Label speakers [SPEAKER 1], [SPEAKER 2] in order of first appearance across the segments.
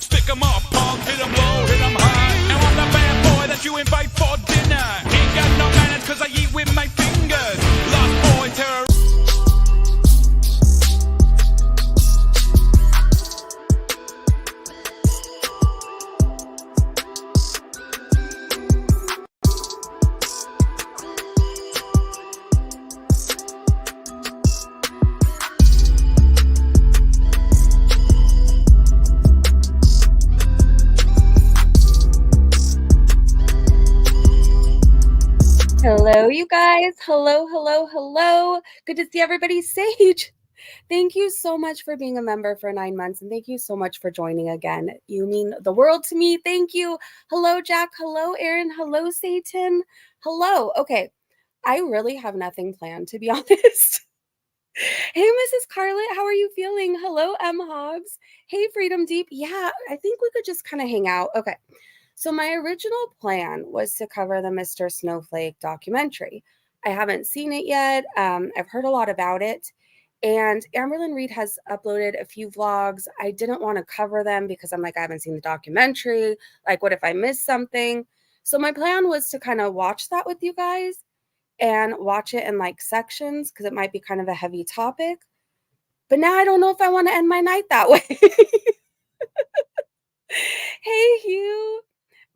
[SPEAKER 1] Stick 'em up, punk, hit 'em low, hit 'em high. Now I'm the bad boy that you invite for dinner. Ain't got no manners cause I eat with my fingers. Lost boy terror.
[SPEAKER 2] Hello, you guys. Hello, hello, hello. Good to see everybody. Sage, thank you so much for being a member for 9 months, and thank you so much for joining again. You mean the world to me. Thank you. Hello, Jack. Hello, Aaron. Hello, Satan. Hello. Okay, I really have nothing planned, to be honest. Hey, Mrs. Scarlett, how are you feeling? Hello, M. Hobbs. Hey, Freedom Deep. Yeah, I think we could just kind of hang out. Okay. So my original plan was to cover the Mr. Snowflake documentary. I haven't seen it yet. I've heard a lot about it. And Amberlyn Reed has uploaded a few vlogs. I didn't want to cover them because I'm like, I haven't seen the documentary. Like, what if I miss something? So my plan was to kind of watch that with you guys and watch it in like sections because it might be kind of a heavy topic. But now I don't know if I want to end my night that way. Hey, Hugh.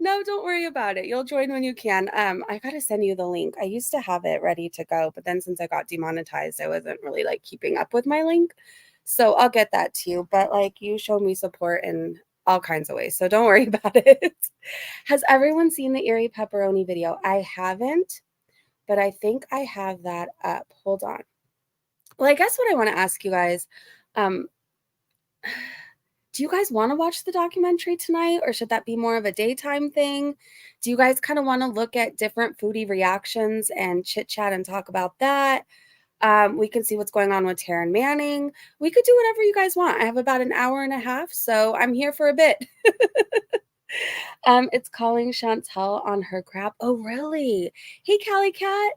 [SPEAKER 2] No, don't worry about it. You'll join when you can. I gotta send you the link. I used to have it ready to go, but then since I got demonetized, I wasn't really like keeping up with my link. So I'll get that to you. But like you showed me support in all kinds of ways. So don't worry about it. Has everyone seen the Erie pepperoni video? I haven't, but I think I have that up. Hold on. Well, I guess what I want to ask you guys, do you guys want to watch the documentary tonight, or should that be more of a daytime thing? Do you guys kind of want to look at different foodie reactions and chit chat and talk about that? We can see what's going on with Taryn Manning. We could do whatever you guys want. I have about an hour and a half, so I'm here for a bit. It's calling Chantel on her crap. Oh, really? Hey, Callie Cat.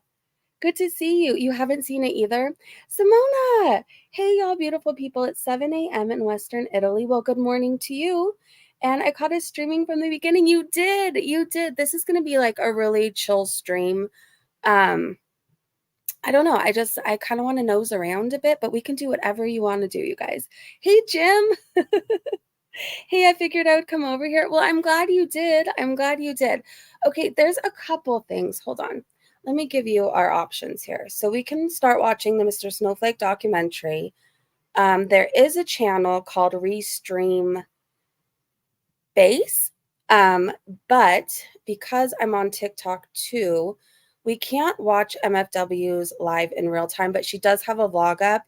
[SPEAKER 2] Good to see you. You haven't seen it either? Simona! Hey, y'all beautiful people. It's 7 a.m. in Western Italy. Well, good morning to you. And I caught us streaming from the beginning. You did. You did. This is going to be like a really chill stream. I don't know. I kind of want to nose around a bit, but we can do whatever you want to do, you guys. Hey, Jim. Hey, I figured I would come over here. Well, I'm glad you did. I'm glad you did. Okay, there's a couple things. Hold on. Let me give you our options here. So we can start watching the Mr. Snowflake documentary. There is a channel called Restream Base, but because I'm on TikTok too, we can't watch MFW's live in real time, but she does have a vlog up.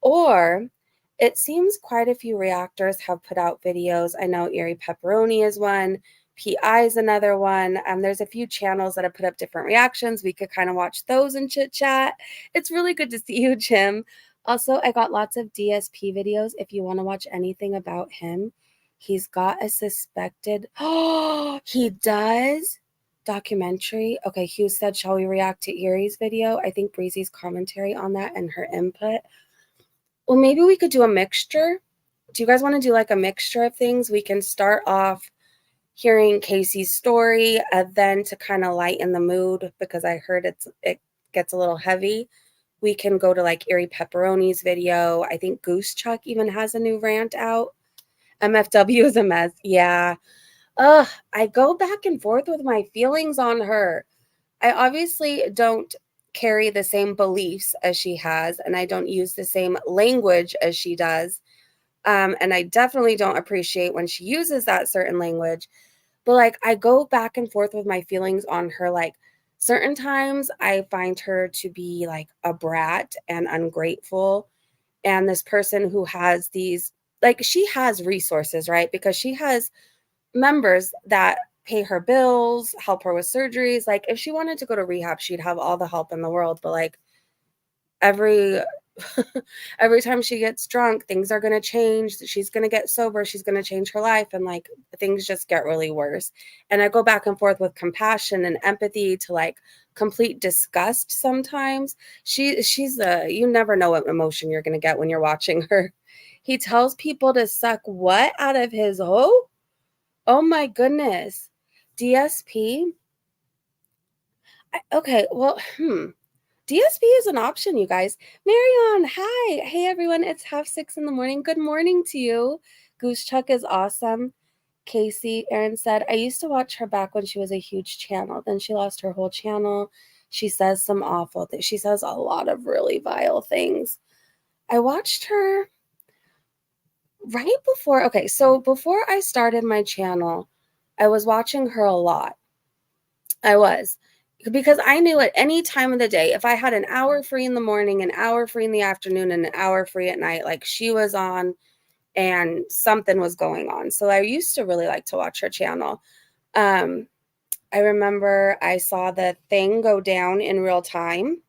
[SPEAKER 2] Or it seems quite a few reactors have put out videos. I know Erie Pepperoni is one. PI is another one. There's a few channels that have put up different reactions. We could kind of watch those and chit chat. It's really good to see you, Jim. Also, I got lots of DSP videos. If you want to watch anything about him, he's got a suspected. Oh, he does. Documentary. Okay, Hugh said, shall we react to Erie's video? I think Breezy's commentary on that and her input. Well, maybe we could do a mixture. Do you guys want to do like a mixture of things? We can start off hearing Casey's story, then to kind of lighten the mood, because I heard it gets a little heavy, we can go to like Erie Pepperoni's video. I think Goose Chuck even has a new rant out. MFW is a mess. Yeah. I go back and forth with my feelings on her. I obviously don't carry the same beliefs as she has, and I don't use the same language as she does. And I definitely don't appreciate when she uses that certain language. But like, I go back and forth with my feelings on her. Like, certain times I find her to be like a brat and ungrateful. And this person who has these, like, she has resources, right? Because she has members that pay her bills, help her with surgeries. Like, if she wanted to go to rehab, she'd have all the help in the world. But like, every time she gets drunk, things are going to change. She's going to get sober. She's going to change her life. And like, things just get really worse. And I go back and forth with compassion and empathy to like complete disgust sometimes. She's you never know what emotion you're going to get when you're watching her. He tells people to suck what out of his hoe? Oh my goodness. DSP? Okay, well, DSP is an option, you guys. Marion, hi. Hey, everyone. It's 6:30 in the morning. Good morning to you. Goose Chuck is awesome. Casey, Aaron said, I used to watch her back when she was a huge channel. Then she lost her whole channel. She says some awful things. She says a lot of really vile things. I watched her right before. Okay, so before I started my channel, I was watching her a lot. I was. Because I knew at any time of the day, if I had an hour free in the morning, an hour free in the afternoon, and an hour free at night, like she was on and something was going on. So I used to really like to watch her channel. I remember I saw the thing go down in real time.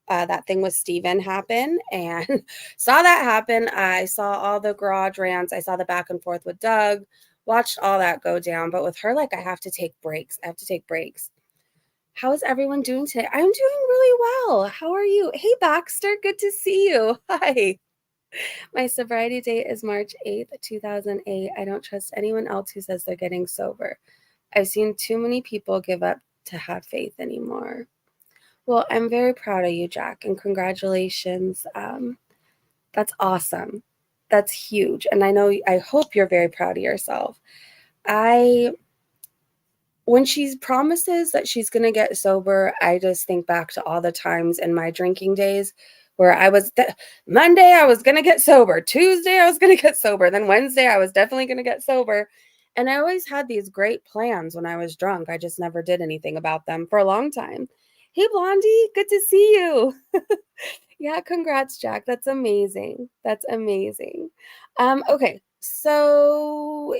[SPEAKER 2] That thing with Steven happen and saw that happen. I saw all the garage rants. I saw the back and forth with Doug, watched all that go down. But with her, like, I have to take breaks. I have to take breaks. How is everyone doing today? I'm doing really well. How are you? Hey, Baxter, good to see you. Hi. My sobriety date is March 8th, 2008. I don't trust anyone else who says they're getting sober. I've seen too many people give up to have faith anymore. Well, I'm very proud of you, Jack, and congratulations. That's awesome. That's huge. And I hope you're very proud of yourself. When she promises that she's going to get sober, I just think back to all the times in my drinking days where Monday, I was going to get sober. Tuesday, I was going to get sober. Then Wednesday, I was definitely going to get sober. And I always had these great plans when I was drunk. I just never did anything about them for a long time. Hey, Blondie, good to see you. Yeah, congrats, Jack. That's amazing. That's amazing. Okay, so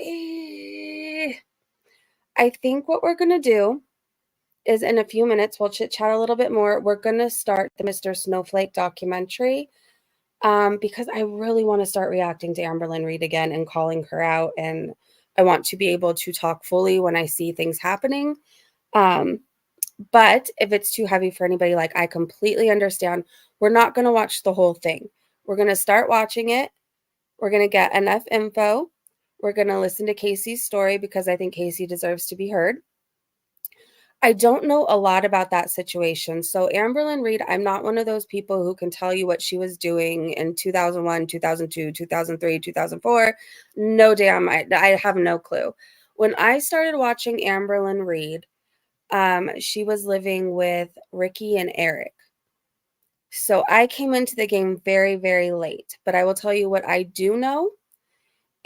[SPEAKER 2] I think what we're going to do is in a few minutes, we'll chit chat a little bit more. We're going to start the Mr. Snowflake documentary because I really want to start reacting to Amberlynn Reid again and calling her out. And I want to be able to talk fully when I see things happening. But if it's too heavy for anybody, like, I completely understand. We're not going to watch the whole thing. We're going to start watching it. We're going to get enough info. We're going to listen to Casey's story because I think Casey deserves to be heard. I don't know a lot about that situation. So Amberlynn Reid, I'm not one of those people who can tell you what she was doing in 2001, 2002, 2003, 2004. No damn, I have no clue. When I started watching Amberlynn Reid, she was living with Ricky and Eric. So I came into the game very, very late. But I will tell you what I do know,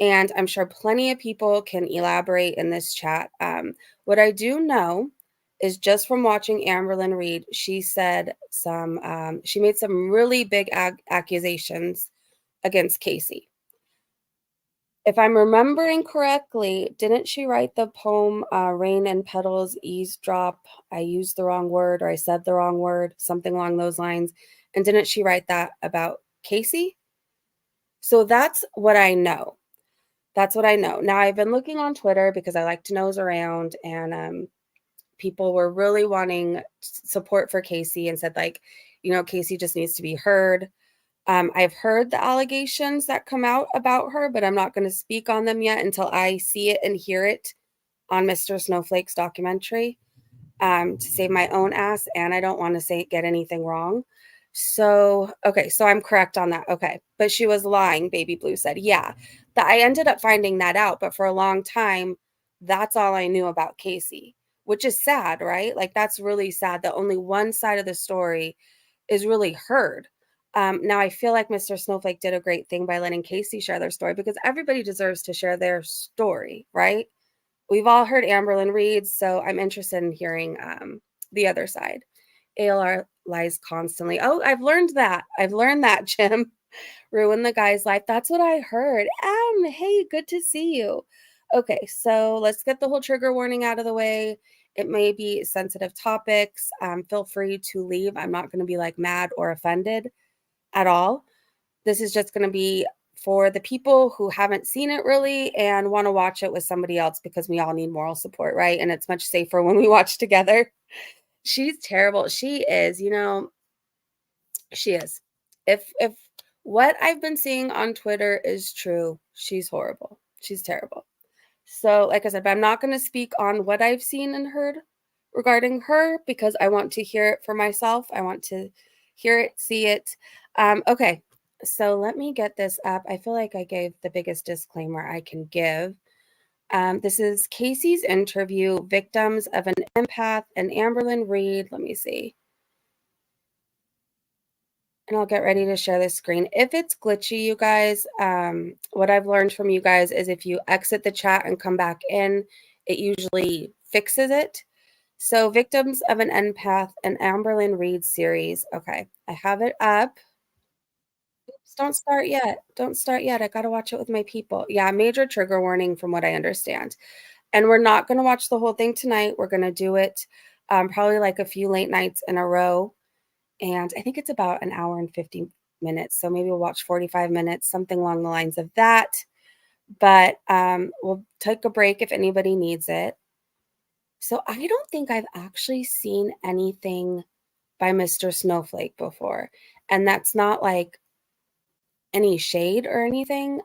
[SPEAKER 2] and I'm sure plenty of people can elaborate in this chat. What I do know is just from watching Amberlynn Reid, she said she made some really big accusations against Casey. If I'm remembering correctly, didn't she write the poem Rain and Petals Eavesdrop? I used the wrong word, or I said the wrong word, something along those lines. And didn't she write that about Casey? So that's what I know. That's what I know. Now, I've been looking on Twitter because I like to nose around, and people were really wanting support for Casey and said, like, Casey just needs to be heard. I've heard the allegations that come out about her, but I'm not going to speak on them yet until I see it and hear it on Mr. Snowflake's documentary to save my own ass, and I don't want to get anything wrong. So, okay, so I'm correct on that. Okay, but she was lying, Baby Blue said. Yeah, I ended up finding that out, but for a long time, that's all I knew about Casey, which is sad, right? Like, that's really sad that only one side of the story is really heard. Now, I feel like Mr. Snowflake did a great thing by letting Casey share their story because everybody deserves to share their story, right? We've all heard Amberlynn Reid, so I'm interested in hearing the other side. ALR lies constantly. Oh, I've learned that. I've learned that, Jim. Ruin the guy's life. That's what I heard. Hey, good to see you. Okay, so let's get the whole trigger warning out of the way. It may be sensitive topics. Feel free to leave. I'm not going to be like mad or offended at all. This is just going to be for the people who haven't seen it really and want to watch it with somebody else because we all need moral support, right? And it's much safer when we watch together. She's terrible. She is, she is. If what I've been seeing on Twitter is true, she's horrible. She's terrible. So, like I said, but I'm not going to speak on what I've seen and heard regarding her because I want to hear it for myself. I want to hear it, see it. Okay, so let me get this up. I feel like I gave the biggest disclaimer I can give. This is Casey's interview, Victims of an Empath, and Amberlyn Reed. Let me see. And I'll get ready to share this screen. If it's glitchy, you guys, what I've learned from you guys is if you exit the chat and come back in, it usually fixes it. So Victims of an Empath, and Amberlyn Reed series. Okay, I have it up. Oops, don't start yet. Don't start yet. I got to watch it with my people. Yeah, major trigger warning from what I understand. And we're not going to watch the whole thing tonight. We're going to do it probably like a few late nights in a row. And I think it's about an hour and 50 minutes. So maybe we'll watch 45 minutes, something along the lines of that. But we'll take a break if anybody needs it. So I don't think I've actually seen anything by Mr. Snowflake before. And that's not like any shade or anything.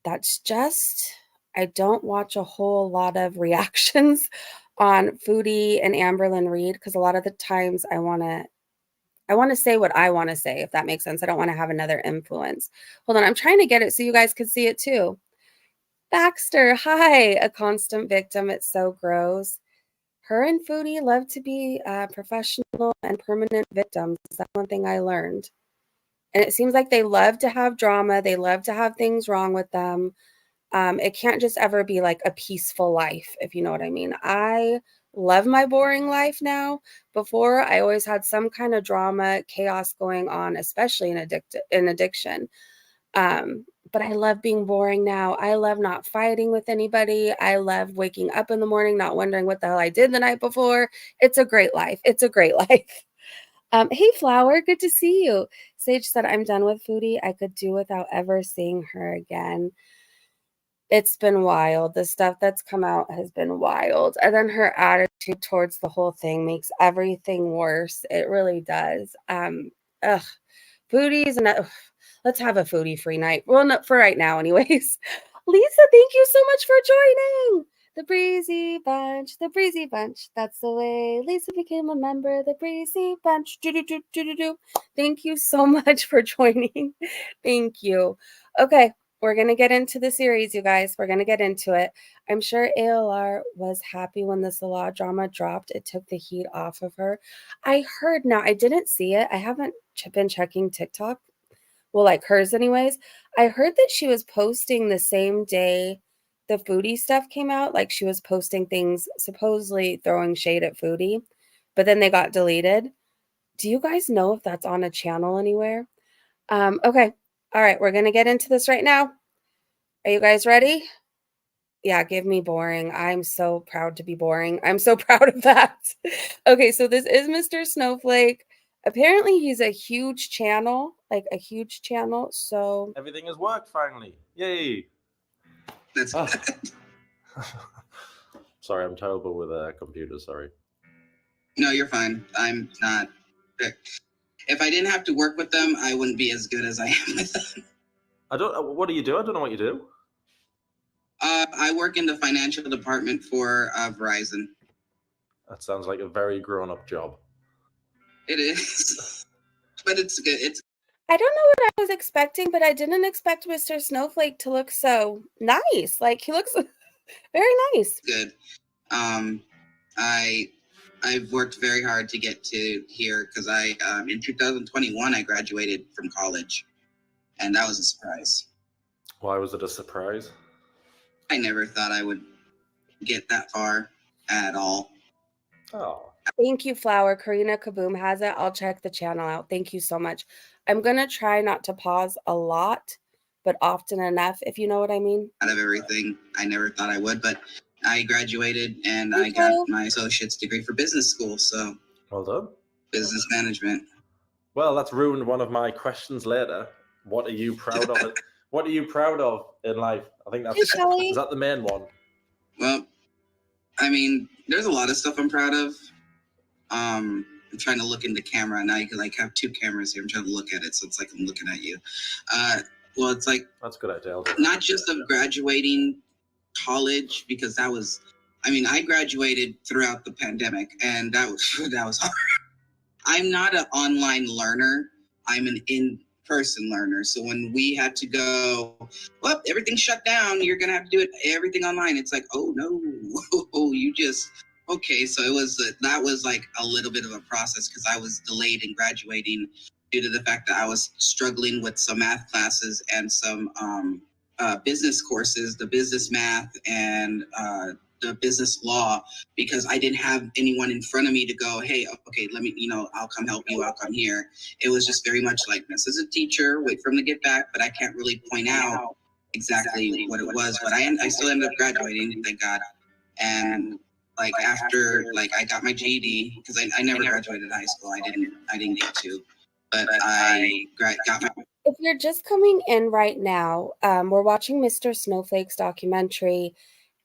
[SPEAKER 2] That's just, I don't watch a whole lot of reactions on Foodie and Amberlyn Reed because a lot of the times I want to say what I want to say, if that makes sense. I don't want to have another influence. Hold on, I'm trying to get it so you guys can see it too. Baxter, hi, a constant victim. It's so gross. Her and Foodie love to be professional and permanent victims. That's one thing I learned. And it seems like they love to have drama. They love to have things wrong with them. It can't just ever be like a peaceful life, if you know what I mean. I love my boring life now. Before, I always had some kind of drama, chaos going on, especially in addiction. But I love being boring now. I love not fighting with anybody. I love waking up in the morning, not wondering what the hell I did the night before. It's a great life. It's a great life. Hey, Flower, good to see you. Sage said, I'm done with Foodie. I could do without ever seeing her again. It's been wild. The stuff that's come out has been wild. And then her attitude towards the whole thing makes everything worse. It really does. Ugh. Foodies and let's have a foodie free night. Well, not for right now, anyways. Lisa, thank you so much for joining. The Breezy Bunch, the Breezy Bunch. That's the way Lisa became a member of the Breezy Bunch. Do-do-do-do-do-do. Thank you so much for joining. Thank you. Okay, we're going to get into the series, you guys. We're going to get into it. I'm sure ALR was happy when the Salah drama dropped. It took the heat off of her. I heard, now I didn't see it. I haven't been checking TikTok. Well, like hers anyways. I heard that she was posting the same day the Foodie stuff came out. Like she was posting things supposedly throwing shade at Foodie, but then they got deleted. Do you guys know if that's on a channel anywhere? Okay. All right. We're going to get into this right now. Are you guys ready? Yeah, give me boring. I'm so proud to be boring. I'm so proud of that. Okay, so this is Mr. Snowflake. Apparently, he's a huge channel, like a huge channel. So
[SPEAKER 3] everything has worked finally. Yay!
[SPEAKER 4] That's
[SPEAKER 3] Sorry, I'm terrible with computers. Sorry.
[SPEAKER 4] No, you're fine. I'm not. If I didn't have to work with them, I wouldn't be as good as I am with them.
[SPEAKER 3] I don't. What do you do? I don't know what you do.
[SPEAKER 4] I work in the financial department for Verizon.
[SPEAKER 3] That sounds like a very grown-up job.
[SPEAKER 4] It is, but it's good.
[SPEAKER 2] I don't know what I was expecting, but I didn't expect Mr. Snowflake to look so nice. Like he looks very nice.
[SPEAKER 4] Good. I've worked very hard to get to here because in 2021 I graduated from college, and that was a surprise.
[SPEAKER 3] Why was it a surprise?
[SPEAKER 4] I never thought I would get that far at all.
[SPEAKER 3] Oh.
[SPEAKER 2] Thank you, Flower. Karina Kaboom has it. I'll check the channel out. Thank you so much. I'm going to try not to pause a lot, but often enough, if you know what I mean.
[SPEAKER 4] Out of everything, I never thought I would, but I graduated and I got my associate's degree for business school. So
[SPEAKER 3] well done.
[SPEAKER 4] Business management.
[SPEAKER 3] Well, that's ruined one of my questions later. What are you proud of? What are you proud of in life? I think that's is that the main one.
[SPEAKER 4] Well, I mean, there's a lot of stuff I'm proud of. I'm trying to look in the camera and I like have two cameras here. I'm trying to look at it, so it's like I'm looking at you. Well, it's like
[SPEAKER 3] that's a good idea.
[SPEAKER 4] Not just of graduating college, because that was, I mean, I graduated throughout the pandemic, and that was hard. I'm not an online learner. I'm an in-person learner. So when we had to go, well, everything's shut down. You're going to have to do everything online. It's like, oh, no. You just, okay. So that was like a little bit of a process because I was delayed in graduating due to the fact that I was struggling with some math classes and some business courses, the business math and the business law, because I didn't have anyone in front of me to go, hey, okay, let me, I'll come help you, I'll come here. It was just very much like, this is a teacher, wait for him to get back, but I can't really point out exactly what it was. But I still ended up graduating, thank God. And like after, like I got my GED, because I never graduated high school. I didn't get to, but I got my.
[SPEAKER 2] If you're just coming in right now, we're watching Mr. Snowflake's documentary,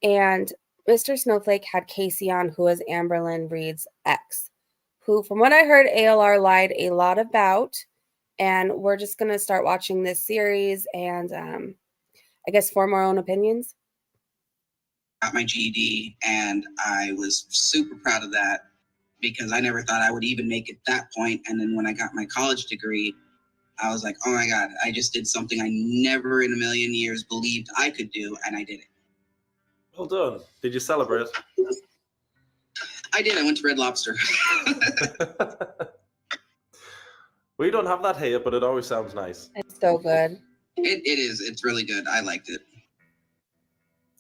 [SPEAKER 2] and Mr. Snowflake had Casey on, who is Amberlynn Reed's ex, who, from what I heard, ALR lied a lot about. And we're just going to start watching this series and I guess form our own opinions.
[SPEAKER 4] Got my GED, and I was super proud of that because I never thought I would even make it that point. And then when I got my college degree, I was like, oh my God, I just did something I never in a million years believed I could do, and I did it.
[SPEAKER 3] Well done. Did you celebrate?
[SPEAKER 4] I did. I went to Red Lobster.
[SPEAKER 3] We don't have that here, but it always sounds nice.
[SPEAKER 2] It's so good.
[SPEAKER 4] It is. It's really good. I liked it.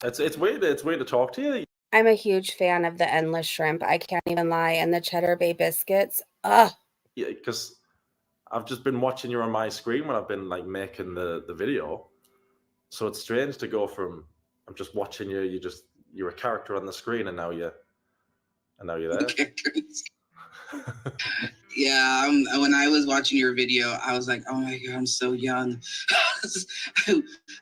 [SPEAKER 3] It's weird. It's weird to talk to you.
[SPEAKER 2] I'm a huge fan of the endless shrimp. I can't even lie. And the Cheddar Bay biscuits. Ugh.
[SPEAKER 3] Yeah, because I've just been watching you on my screen when I've been like making the video. So it's strange to go from I'm just watching you. You're a character on the screen, and now you're there.
[SPEAKER 4] Yeah, when I was watching your video, I was like, oh my God, I'm so young.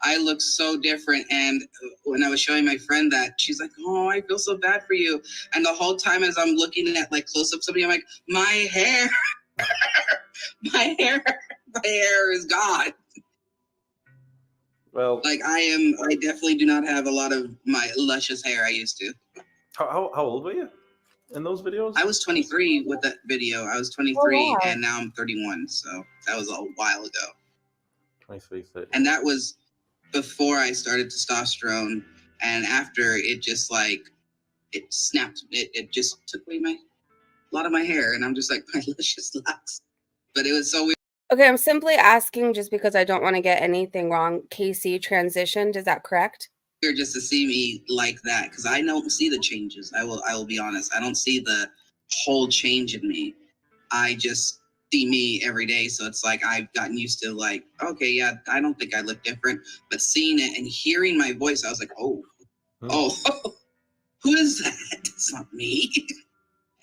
[SPEAKER 4] I look so different. And when I was showing my friend that, she's like, oh, I feel so bad for you. And the whole time as I'm looking at like close-ups of me, I'm like, my hair, my hair is gone.
[SPEAKER 3] Well,
[SPEAKER 4] like I definitely do not have a lot of my luscious hair I used to.
[SPEAKER 3] How old were you in those videos?
[SPEAKER 4] I was 23 with that video. I was 23 and now I'm 31. So that was a while ago.
[SPEAKER 3] 23, 30.
[SPEAKER 4] And that was before I started testosterone. And after it just like, it snapped. It just took away a lot of my hair. And I'm just like, my luscious locks. But it was so weird.
[SPEAKER 2] Okay, I'm simply asking just because I don't want to get anything wrong. Casey transitioned, is that correct?
[SPEAKER 4] Just to see me like that, because I don't see the changes. I will be honest. I don't see the whole change in me. I just see me every day. So it's like I've gotten used to like, okay, yeah, I don't think I look different. But seeing it and hearing my voice, I was like, oh, who is that? It's not me.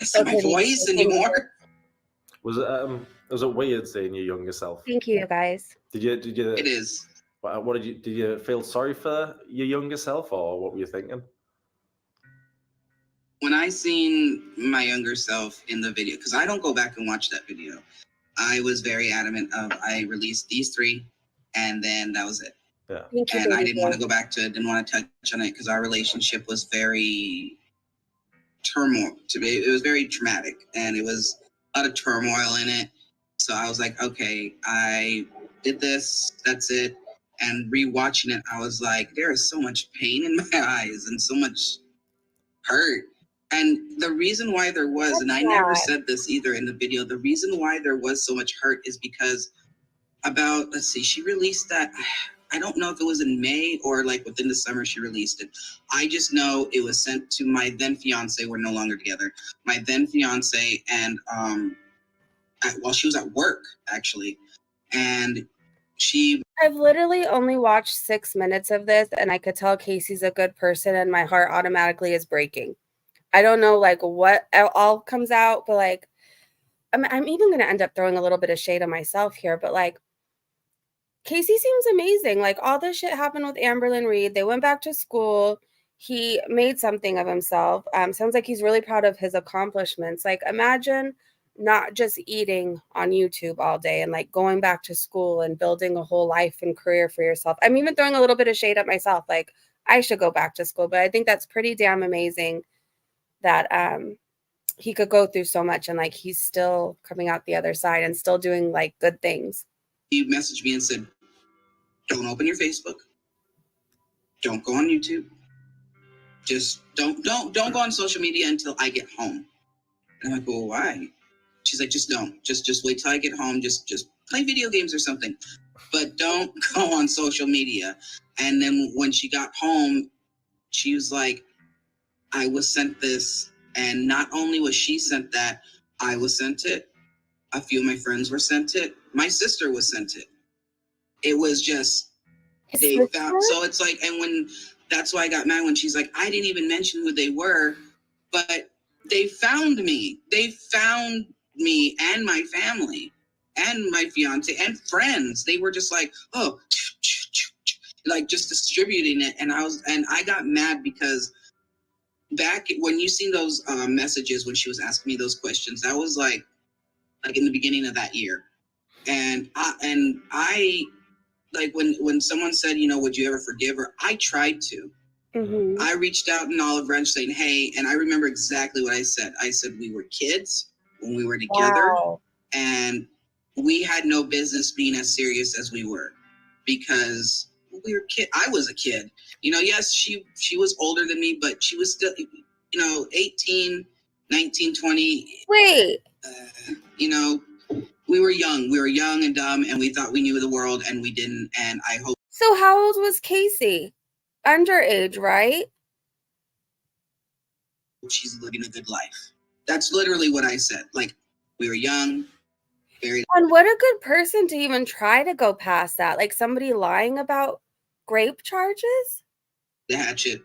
[SPEAKER 4] It's not my voice anymore.
[SPEAKER 3] Was it weird seeing your younger self?
[SPEAKER 2] Thank you, guys.
[SPEAKER 3] Did you?
[SPEAKER 4] It is.
[SPEAKER 3] What did you feel sorry for your younger self, or what were you thinking?
[SPEAKER 4] When I seen my younger self in the video, because I don't go back and watch that video, I was very adamant of I released these 3, and then that was it.
[SPEAKER 3] Yeah.
[SPEAKER 4] And I didn't want to go back to it, didn't want to touch on it, because our relationship was very turmoil. It was very traumatic, and it was a lot of turmoil in it. So I was like, okay, I did this, that's it. And rewatching it, I was like, there is so much pain in my eyes and so much hurt. And the reason why there was, and I never said this either in the video, the reason why there was so much hurt is because she released that, I don't know if it was in May or like within the summer she released it. I just know it was sent to my then fiance. We're no longer together. My then fiance, and while she was at work, actually. And
[SPEAKER 2] I've literally only watched 6 minutes of this, and I could tell Casey's a good person, and my heart automatically is breaking. I don't know like what all comes out, but like I'm even going to end up throwing a little bit of shade on myself here, but like Casey seems amazing. Like all this shit happened with Amberlynn Reed. They went back to school. He made something of himself. Sounds like he's really proud of his accomplishments. Like imagine not just eating on YouTube all day and like going back to school and building a whole life and career for yourself. I'm even throwing a little bit of shade at myself. Like I should go back to school, but I think that's pretty damn amazing that he could go through so much and like he's still coming out the other side and still doing like good things.
[SPEAKER 4] He messaged me and said, don't open your Facebook. Don't go on YouTube. Just don't go on social media until I get home. And I'm like, well, why? She's like, just don't. Just wait till I get home. Just play video games or something. But don't go on social media. And then when she got home, she was like, I was sent this. And not only was she sent that, I was sent it. A few of my friends were sent it. My sister was sent it. It was just, they found, so it's like, and when, that's why I got mad when she's like, I didn't even mention who they were, but they found me. They found me and my family and my fiance and friends. They were just like, oh, like just distributing it. And I got mad because back when you seen those messages when she was asking me those questions, that was like in the beginning of that year. And I like when someone said, you know, would you ever forgive her? I tried to.
[SPEAKER 2] Mm-hmm.
[SPEAKER 4] I reached out in Olive Branch saying, hey, and I remember exactly what I said. I said we were kids when we were together, and we had no business being as serious as we were because we were kid. I was a kid. You know, yes, she was older than me, but she was still, you know, 18, 19, 20.
[SPEAKER 2] Wait.
[SPEAKER 4] You know, we were young. We were young and dumb, and we thought we knew the world, and we didn't. And I hope.
[SPEAKER 2] So how old was Casey? Underage, right?
[SPEAKER 4] She's living a good life. That's literally what I said. Like, we were young, very.
[SPEAKER 2] And what a good person to even try to go past that. Like somebody lying about rape charges?
[SPEAKER 4] The hatchet.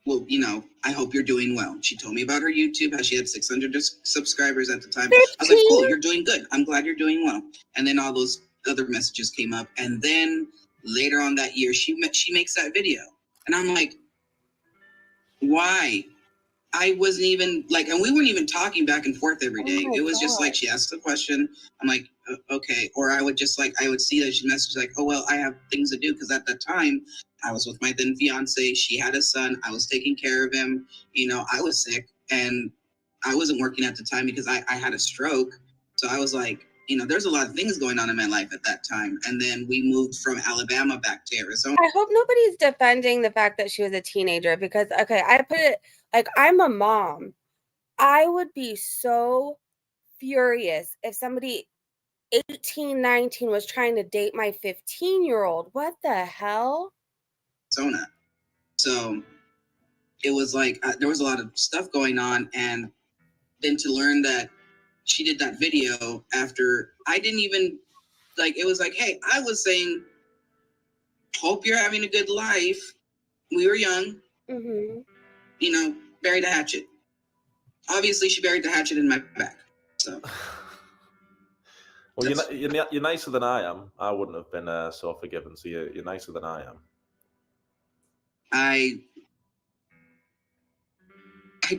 [SPEAKER 4] Well, you know, I hope you're doing well. She told me about her YouTube, how she had 600 subscribers at the time.
[SPEAKER 2] 15?
[SPEAKER 4] I was like, cool, you're doing good. I'm glad you're doing well. And then all those other messages came up. And then later on that year, she makes that video. And I'm like, why? I wasn't even like, and we weren't even talking back and forth every day.
[SPEAKER 2] Oh
[SPEAKER 4] it was
[SPEAKER 2] God.
[SPEAKER 4] just like, she asked a question. I'm like, okay. Or I would just like, I would see that she messaged like, oh, well, I have things to do. Cause at that time I was with my then fiance. She had a son. I was taking care of him. You know, I was sick and I wasn't working at the time because I had a stroke. So I was like, you know, there's a lot of things going on in my life at that time. And then we moved from Alabama back to Arizona.
[SPEAKER 2] I hope nobody's defending the fact that she was a teenager because, okay, I put it like I'm a mom. I would be so furious if somebody 18, 19 was trying to date my 15-year-old. What the hell?
[SPEAKER 4] Arizona. So it was like, there was a lot of stuff going on. And then to learn that she did that video after I didn't even like, it was like, hey, I was saying, hope you're having a good life. We were young,
[SPEAKER 2] Mm-hmm.
[SPEAKER 4] you know, buried a hatchet. Obviously she buried the hatchet in my back. So.
[SPEAKER 3] Well, you're nicer than I am. I wouldn't have been so forgiving. So you're nicer than I am.
[SPEAKER 4] I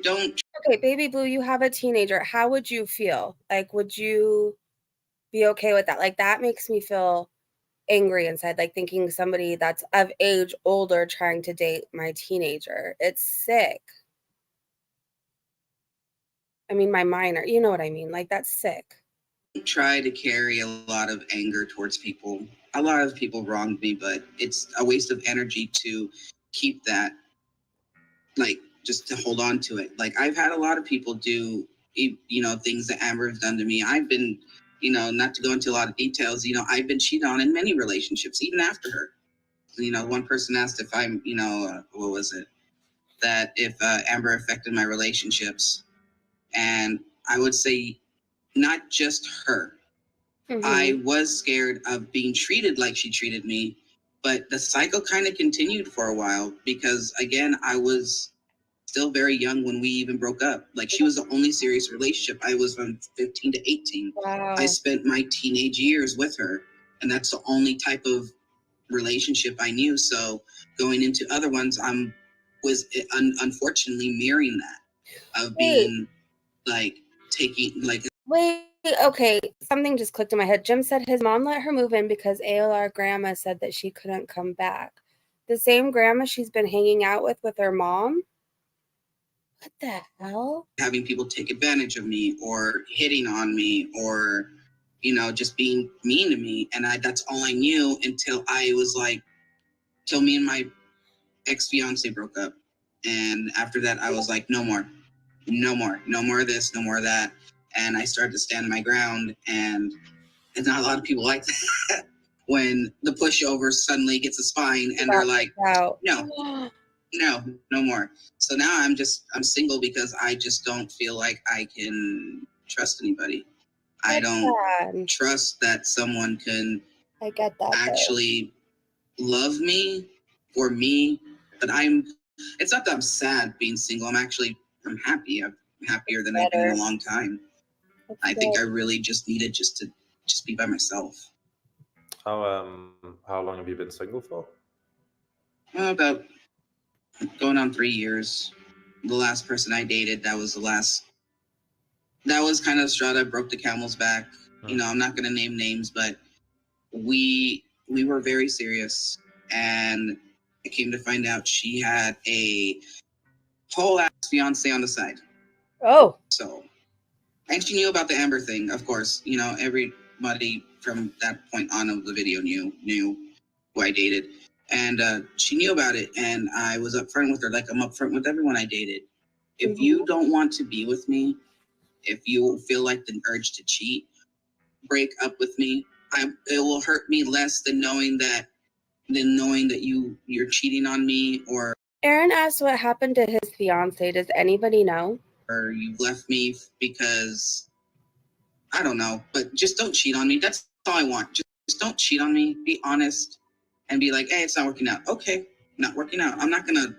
[SPEAKER 4] don't.
[SPEAKER 2] Okay, baby blue, you have a teenager. How would you feel? Like, would you be okay with that? Like, that makes me feel angry inside, like thinking somebody that's of age older trying to date my teenager. It's sick. I mean, my minor, you know what I mean? Like, that's sick.
[SPEAKER 4] Try to carry a lot of anger towards people. A lot of people wronged me, but it's a waste of energy to keep that, like, just to hold on to it. Like, I've had a lot of people do, you know, things that Amber has done to me. I've been, you know, not to go into a lot of details, you know, I've been cheated on in many relationships, even after her. You know, one person asked if I'm, you know, what was it? That if Amber affected my relationships. And I would say not just her.
[SPEAKER 2] Mm-hmm.
[SPEAKER 4] I was scared of being treated like she treated me, but the cycle kind of continued for a while because, again, I was still very young when we even broke up. Like, she was the only serious relationship. I was from 15 to 18.
[SPEAKER 2] Wow.
[SPEAKER 4] I spent my teenage years with her, and that's the only type of relationship I knew. So going into other ones, was unfortunately mirroring that of being like taking like.
[SPEAKER 2] Wait, okay. Something just clicked in my head. Jim said his mom let her move in because ALR grandma said that she couldn't come back. The same grandma she's been hanging out with her mom? What the hell?
[SPEAKER 4] Having people take advantage of me or hitting on me or, you know, just being mean to me. And that's all I knew until till me and my ex-fiance broke up. And after that, I was like, no more of this, no more of that. And I started to stand my ground, and not a lot of people like that. When the pushover suddenly gets a spine and they're like, no, no more. So now I'm single because I just don't feel like I can trust anybody. I don't trust that someone can
[SPEAKER 2] I get that
[SPEAKER 4] actually love me for me. But it's not that I'm sad being single. I'm happy. I'm happier than I've been in a long time. I think I really just needed to be by myself.
[SPEAKER 3] How long have you been single for?
[SPEAKER 4] About going on 3 years. The last person I dated, that was kind of the straw that broke the camel's back. You know, I'm not going to name names, but we were very serious, and I came to find out she had a whole ass fiance on the side.
[SPEAKER 2] Oh.
[SPEAKER 4] So, and she knew about the Amber thing, of course. You know, everybody from that point on of the video knew who I dated. And she knew about it, and I was upfront with her, like I'm upfront with everyone I dated. If you don't want to be with me, if you feel like the urge to cheat, break up with me. It will hurt me less than knowing that you're cheating on me. Or
[SPEAKER 2] Aaron asked what happened to his fiance. Does anybody know?
[SPEAKER 4] Or you left me because I don't know, but just don't cheat on me. That's all I want. Just don't cheat on me. Be honest and be like, hey, it's not working out. Okay, not working out. I'm not gonna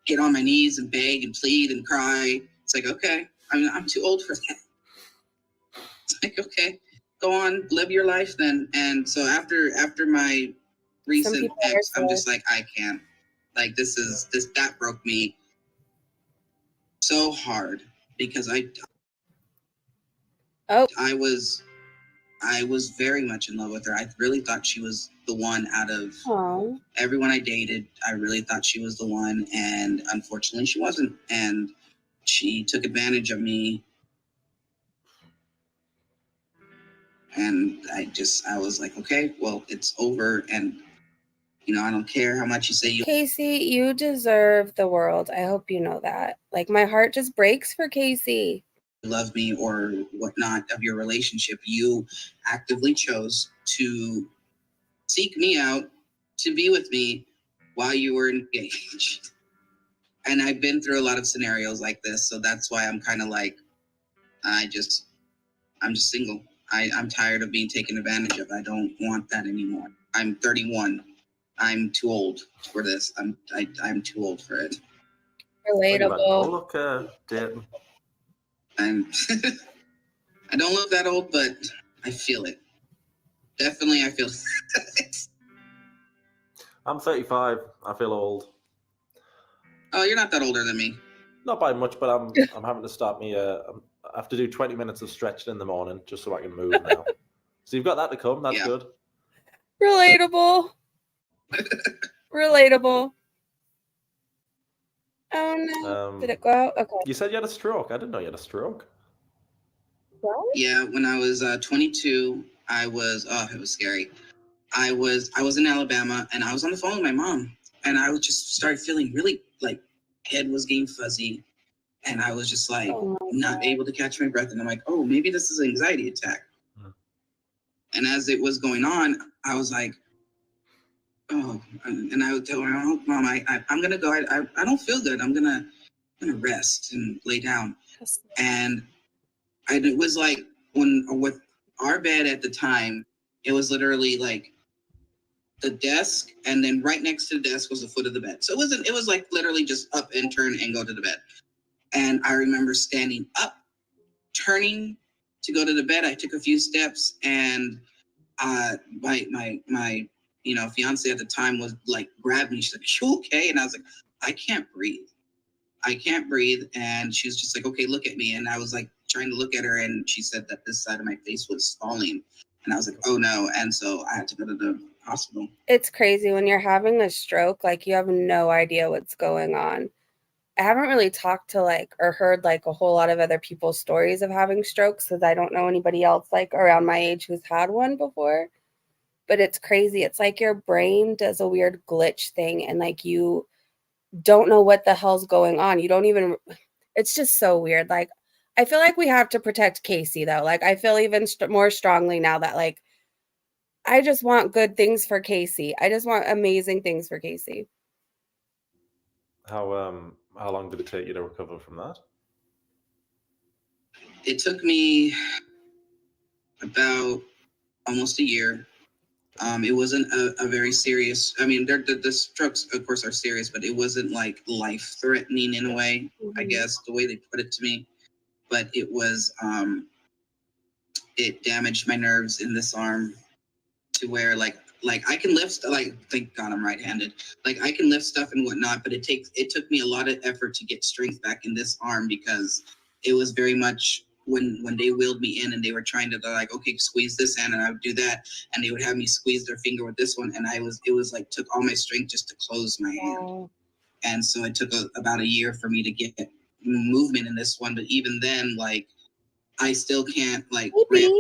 [SPEAKER 4] get on my knees and beg and plead and cry. It's like, okay, I'm too old for that. It's like, okay, go on, live your life then. And so after my recent ex, I'm just like, I can't. Like that broke me so hard because I was very much in love with her. I really thought she was the one out of everyone I dated. I really thought she was the one, and unfortunately she wasn't. And she took advantage of me. And I was like, okay, well, it's over. And, you know, I don't care how much you say you...
[SPEAKER 2] Casey, you deserve the world. I hope you know that. Like, my heart just breaks for Casey.
[SPEAKER 4] Love me or whatnot of your relationship. You actively chose to seek me out, to be with me while you were engaged. And I've been through a lot of scenarios like this. So that's why I'm kind of like, I'm just single. I'm tired of being taken advantage of. I don't want that anymore. I'm 31. I'm too old for this. I'm too old for it.
[SPEAKER 2] Relatable.
[SPEAKER 3] Look, dating.
[SPEAKER 4] I don't look that old, but I feel it. Definitely, I feel it.
[SPEAKER 3] I'm 35. I feel old.
[SPEAKER 4] Oh, you're not that older than me.
[SPEAKER 3] Not by much, but I'm having to start me. I have to do 20 minutes of stretching in the morning just so I can move now. So you've got that to come. That's good.
[SPEAKER 2] Relatable. Relatable. Oh no! Did it go out? Okay.
[SPEAKER 3] You said you had a stroke. I didn't know you had a stroke.
[SPEAKER 2] What?
[SPEAKER 4] Yeah, when I was 22, it was scary. I was in Alabama, and I was on the phone with my mom, and I just started feeling really like head was getting fuzzy, and I was just like not able to catch my breath, and I'm like, oh, maybe this is an anxiety attack. And as it was going on, I was like, oh, and I would tell her, oh, Mom, I'm gonna go. I don't feel good. I'm gonna rest and lay down. And it was like with our bed at the time, it was literally like the desk, and then right next to the desk was the foot of the bed. So it was like literally just up and turn and go to the bed. And I remember standing up, turning to go to the bed. I took a few steps, and my fiance at the time was like, grabbed me. She's like, you okay? And I was like, I can't breathe. And she was just like, okay, look at me. And I was like trying to look at her, and she said that this side of my face was falling. And I was like, oh no. And so I had to go to the hospital.
[SPEAKER 2] It's crazy when you're having a stroke, like you have no idea what's going on. I haven't really talked to like or heard like a whole lot of other people's stories of having strokes because I don't know anybody else like around my age who's had one before. But it's crazy. It's like your brain does a weird glitch thing and like you don't know what the hell's going on. You don't even, it's just so weird. Like, I feel like we have to protect Casey though. Like, I feel even more strongly now that like, I just want good things for Casey. I just want amazing things for Casey.
[SPEAKER 3] How long did it take you to recover from that?
[SPEAKER 4] It took me about almost a year. It wasn't a very serious. I mean, the strokes, of course, are serious, but it wasn't like life-threatening in a way. I guess the way they put it to me, but it was. It damaged my nerves in this arm to where like I can lift, like, thank God I'm right-handed. Like I can lift stuff and whatnot, but it took me a lot of effort to get strength back in this arm because it was very much when they wheeled me in and they were trying to, they're like, okay, squeeze this hand, and I would do that, and they would have me squeeze their finger with this one, and it was like took all my strength just to close my hand. And so it took about a year for me to get movement in this one, but even then, like I still can't like grip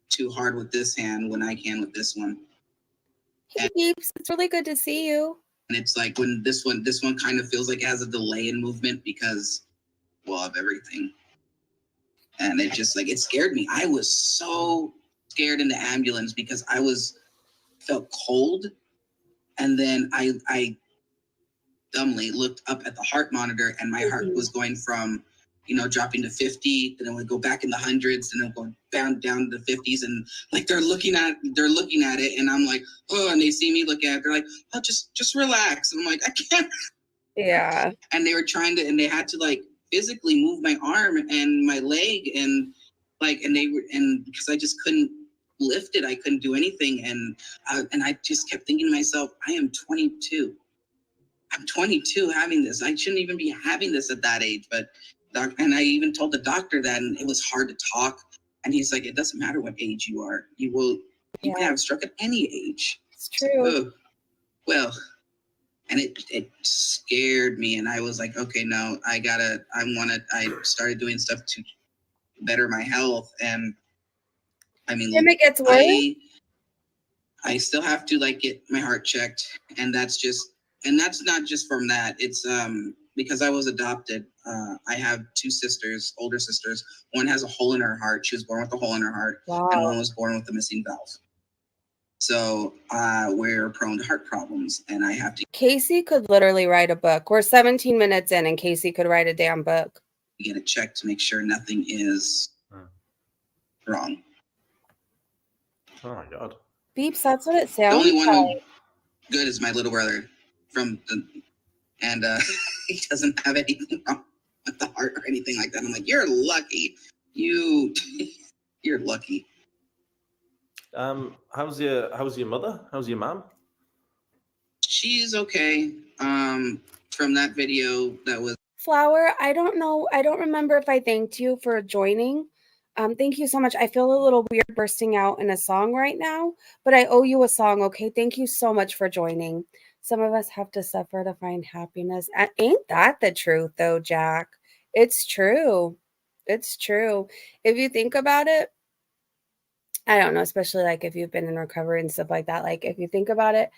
[SPEAKER 4] too hard with this hand when I can with this one.
[SPEAKER 2] Hey, Beeps, it's really good to see you.
[SPEAKER 4] And it's like when this one kind of feels like it has a delay in movement because, well, of everything. And it just like, it scared me. I was so scared in the ambulance because I felt cold. And then I dumbly looked up at the heart monitor and my heart was going from, dropping to 50, then it would go back in the hundreds, then it would go down to the 50s, and like they're looking at it, and I'm like, oh, and they see me look at it, they're like, oh, just relax, and I'm like, I can't.
[SPEAKER 2] Yeah.
[SPEAKER 4] And they were and they had to like physically move my arm and my leg, and like, and because I just couldn't lift it, I couldn't do anything, and I just kept thinking to myself, I am 22. I'm 22 having this. I shouldn't even be having this at that age. But and I even told the doctor that, and it was hard to talk. And he's like, it doesn't matter what age you are. You can have a stroke at any age.
[SPEAKER 2] It's true.
[SPEAKER 4] So, well, and it scared me. And I was like, okay, no, I started doing stuff to better my health. And I mean,
[SPEAKER 2] it gets worse.
[SPEAKER 4] I still have to like get my heart checked. And that's not just from that. It's because I was adopted. I have two sisters, older sisters. One has a hole in her heart. She was born with a hole in her heart.
[SPEAKER 2] Wow.
[SPEAKER 4] And one was born with a missing valve. So we're prone to heart problems, and I have to.
[SPEAKER 2] Casey could literally write a book. We're 17 minutes in, and Casey could write a damn book.
[SPEAKER 4] Get it checked to make sure nothing is wrong.
[SPEAKER 3] Oh my God.
[SPEAKER 2] Beeps, that's what it sounds like.
[SPEAKER 4] The only one good is my little brother and he doesn't have anything wrong with the heart or anything like that. I'm like, you're lucky. You're lucky.
[SPEAKER 3] How's your mother? How's your mom?
[SPEAKER 4] She's okay. From that video that was
[SPEAKER 2] Flower, I don't know. I don't remember if I thanked you for joining. Thank you so much. I feel a little weird bursting out in a song right now, but I owe you a song, okay? Thank you so much for joining. Some of us have to suffer to find happiness. Ain't that the truth, though, Jack? It's true. It's true. If you think about it, I don't know, especially like if you've been in recovery and stuff like that. Like if you think about it,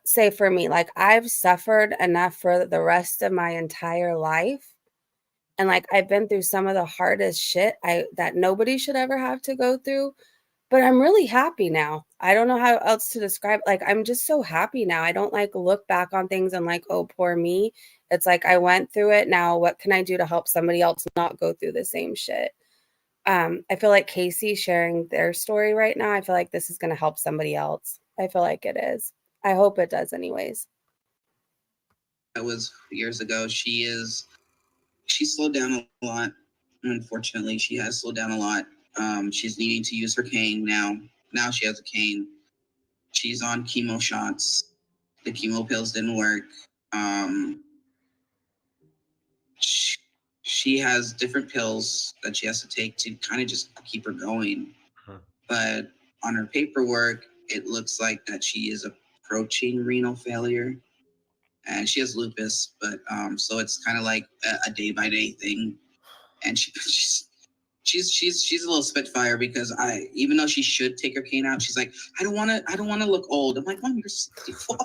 [SPEAKER 2] say for me, like I've suffered enough for the rest of my entire life. And like I've been through some of the hardest shit that nobody should ever have to go through. But I'm really happy now. I don't know how else to describe. Like, I'm just so happy now. I don't like look back on things and like, oh, poor me. It's like I went through it. Now, what can I do to help somebody else not go through the same shit? I feel like Casey sharing their story right now. I feel like this is going to help somebody else. I feel like it is. I hope it does anyways.
[SPEAKER 4] That was years ago. She slowed down a lot. Unfortunately, she has slowed down a lot. She's needing to use her cane now. Now she has a cane. She's on chemo shots. The chemo pills didn't work. She has different pills that she has to take to kind of just keep her going. But on her paperwork, it looks like that she is approaching renal failure, and she has lupus. But so it's kind of like a day by day thing, and she's a little spitfire because even though she should take her cane out, she's like, I don't want to look old. I'm like, Mom, you're 64.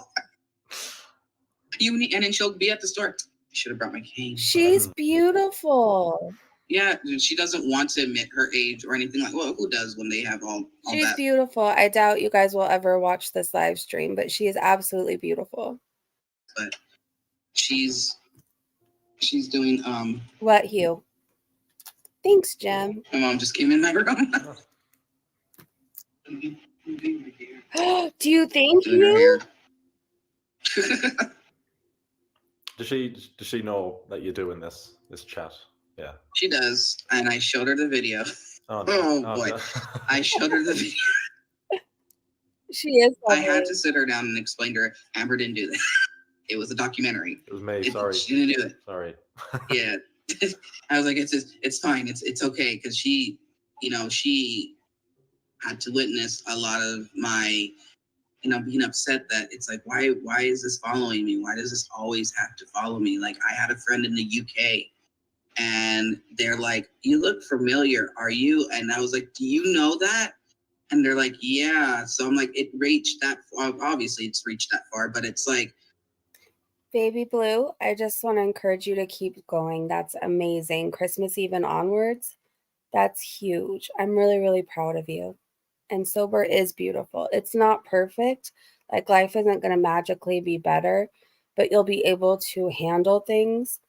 [SPEAKER 4] And then she'll be at the store. I should have brought my cane.
[SPEAKER 2] She's beautiful.
[SPEAKER 4] Yeah, she doesn't want to admit her age or anything like. Well, who does when they have all
[SPEAKER 2] She's
[SPEAKER 4] that?
[SPEAKER 2] beautiful. I doubt you guys will ever watch this live stream, but she is absolutely beautiful.
[SPEAKER 4] But she's doing
[SPEAKER 2] What, Hugh? Thanks, Jem.
[SPEAKER 4] My mom just came in my room.
[SPEAKER 2] Do you think
[SPEAKER 4] Doing her
[SPEAKER 2] you?
[SPEAKER 4] hair.
[SPEAKER 3] Does she know that you're doing this chat? Yeah.
[SPEAKER 4] She does, and I showed her the video.
[SPEAKER 3] Oh,
[SPEAKER 4] Oh, boy.
[SPEAKER 3] no.
[SPEAKER 4] I showed her the video.
[SPEAKER 2] She is.
[SPEAKER 4] I had to sit her down and explain to her, Amber didn't do that. It was a documentary.
[SPEAKER 3] It was me. Sorry.
[SPEAKER 4] She didn't do it.
[SPEAKER 3] Sorry.
[SPEAKER 4] Yeah. I was like, it's fine. It's okay. Because she had to witness a lot of my, being upset that it's like, why is this following me? Why does this always have to follow me? Like, I had a friend in the UK and they're like, you look familiar. Are you? And I was like, do you know that? And they're like, yeah. So I'm like, it reached that far. Obviously it's reached that far, but it's like,
[SPEAKER 2] Baby Blue, I just want to encourage you to keep going. That's amazing. Christmas Eve and onwards, that's huge. I'm really, really proud of you. And sober is beautiful. It's not perfect. Like, life isn't going to magically be better, but you'll be able to handle things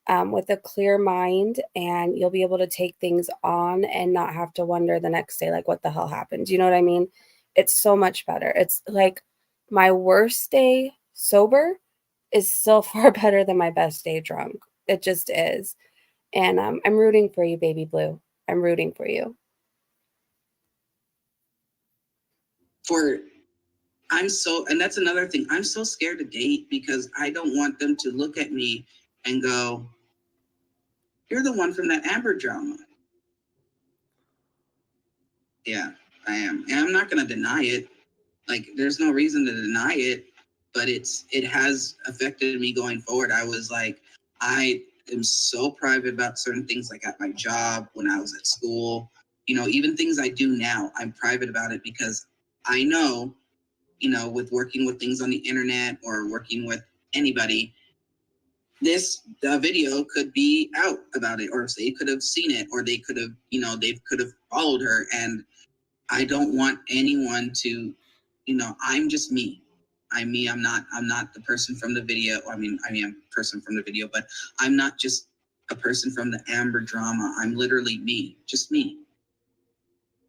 [SPEAKER 2] with a clear mind, and you'll be able to take things on and not have to wonder the next day, like, what the hell happened? You know what I mean? It's so much better. It's like my worst day sober is still far better than my best day drunk. It just is. And I'm rooting for you, Baby Blue. I'm rooting for you.
[SPEAKER 4] And that's another thing. I'm so scared to date because I don't want them to look at me and go, you're the one from that Amber drama. Yeah, I am. And I'm not going to deny it. Like, there's no reason to deny it, but it has affected me going forward. I was like, I am so private about certain things, like at my job, when I was at school, even things I do now, I'm private about it because I know, with working with things on the internet or working with anybody, the video could be out about it, or they could have seen it, or they could have, they could have followed her. And I don't want anyone to, I'm just me. I'm me. I'm not the person from the video. I mean, I'm a person from the video, but I'm not just a person from the Amber drama. I'm literally me, just me.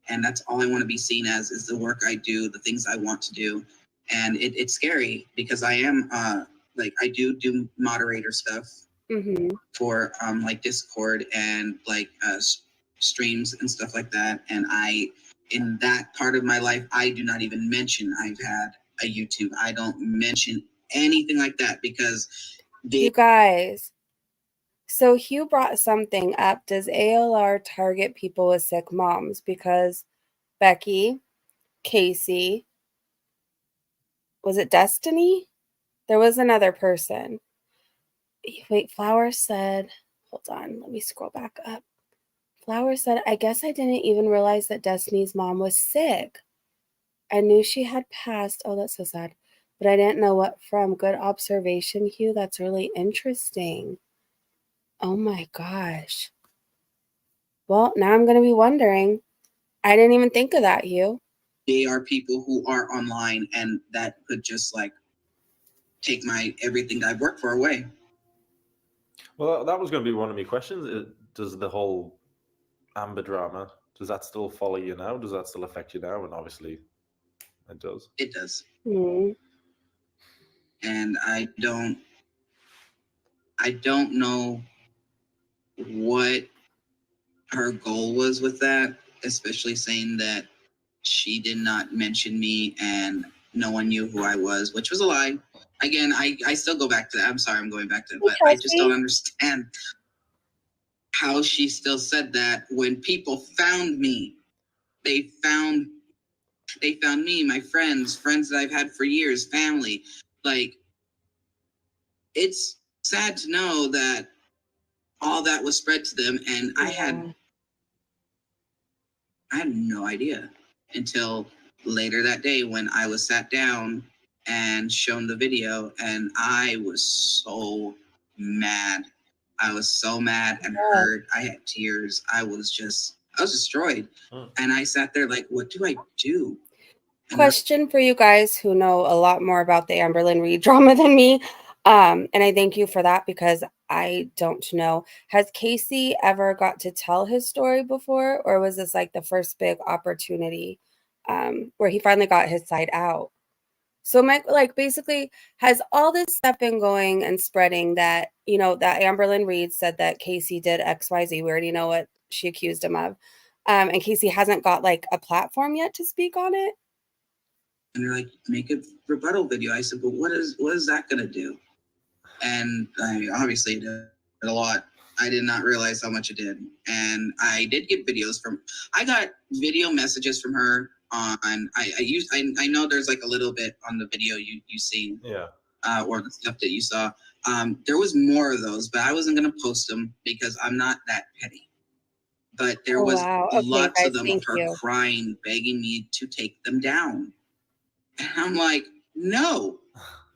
[SPEAKER 4] And that's all I want to be seen as, is the work I do, the things I want to do. And it's scary because I am, I do moderator stuff for like Discord and like streams and stuff like that. And in that part of my life, I do not even mention I've had a YouTube. I don't mention anything like that because
[SPEAKER 2] you guys. So Hugh brought something up. Does ALR target people with sick moms? Because Becky, Casey, was it Destiny? There was another person. Wait, Flower said, hold on, let me scroll back up. Flower said, I guess I didn't even realize that Destiny's mom was sick. I knew she had passed. Oh, that's so sad. But I didn't know what from. Good observation, Hugh. That's really interesting. Oh my gosh. Well, now I'm going to be wondering. I didn't even think of that, Hugh.
[SPEAKER 4] They are people who are online, and that could just like take my everything I've worked for away.
[SPEAKER 3] Well, that was going to be one of my questions. Does the whole Amber drama, does that still follow you now? Does that still affect you now? And obviously it does.
[SPEAKER 4] It does.
[SPEAKER 2] Mm-hmm.
[SPEAKER 4] And I don't know what her goal was with that, especially saying that she did not mention me and no one knew who I was, which was a lie. Again, I still go back to that. I'm sorry, I'm going back to it, but I just don't understand how she still said that when people found me. They found They found me, my friends that I've had for years, family. Like, it's sad to know that all that was spread to them, and I had no idea until later that day when I was sat down and shown the video, and I was so mad. I was so mad and hurt. I had tears. I was destroyed. And I sat there like, what do I do? And
[SPEAKER 2] Question for you guys who know a lot more about the Amberlynn Reed drama than me. And I thank you for that because I don't know. Has Casey ever got to tell his story before, or was this like the first big opportunity where he finally got his side out? So Mike, like, basically, has all this stuff been going and spreading that, you know, that Amberlynn Reed said that Casey did XYZ. We already know what she accused him of. And Casey hasn't got like a platform yet to speak on it.
[SPEAKER 4] And they're like, make a rebuttal video. I said, but what is that going to do? And I obviously did a lot. I did not realize how much it did. And I did get videos I got video messages from her on, I know there's like a little bit on the video you seen.
[SPEAKER 3] Yeah.
[SPEAKER 4] Or the stuff that you saw. There was more of those, but I wasn't going to post them because I'm not that petty. But there was lots of them of her crying, begging me to take them down. And I'm like, no,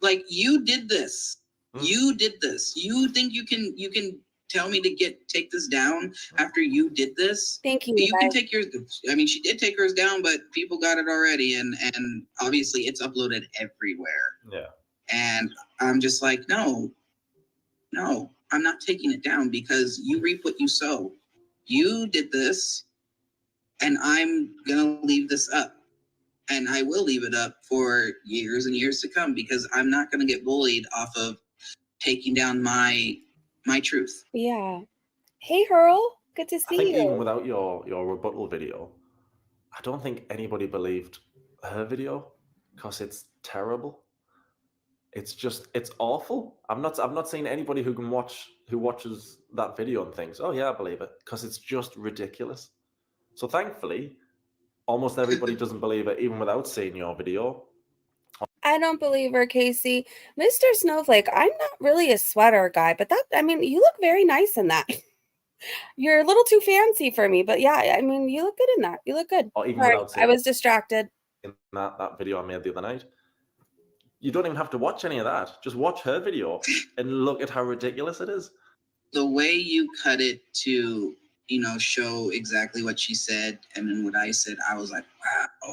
[SPEAKER 4] like, you did this. You did this. You think you can tell me to take this down after you did this?
[SPEAKER 2] Thank you.
[SPEAKER 4] You can take yours. I mean, she did take hers down, but people got it already. And obviously it's uploaded everywhere.
[SPEAKER 3] Yeah. And
[SPEAKER 4] I'm just like, no, I'm not taking it down because you reap what you sow. You did this, and I'm going to leave this up. And I will leave it up for years and years to come because I'm not going to get bullied off of taking down my truth.
[SPEAKER 2] Yeah. Hey, Hurl. Good to see you.
[SPEAKER 3] I think even without your rebuttal video, I don't think anybody believed her video because it's terrible. It's awful. I've not seen anybody who watches that video and thinks, oh yeah, I believe it, because it's just ridiculous. So thankfully, almost everybody doesn't believe it, even without seeing your video.
[SPEAKER 2] I don't believe her, Casey. Mr. Snowflake, I'm not really a sweater guy, but you look very nice in that. You're a little too fancy for me, but yeah, I mean, you look good in that. You look good.
[SPEAKER 3] Or even without
[SPEAKER 2] I was distracted.
[SPEAKER 3] In that video I made the other night. You don't even have to watch any of that. Just watch her video and look at how ridiculous it is.
[SPEAKER 4] The way you cut it to, show exactly what she said and then what I said, I was like, wow.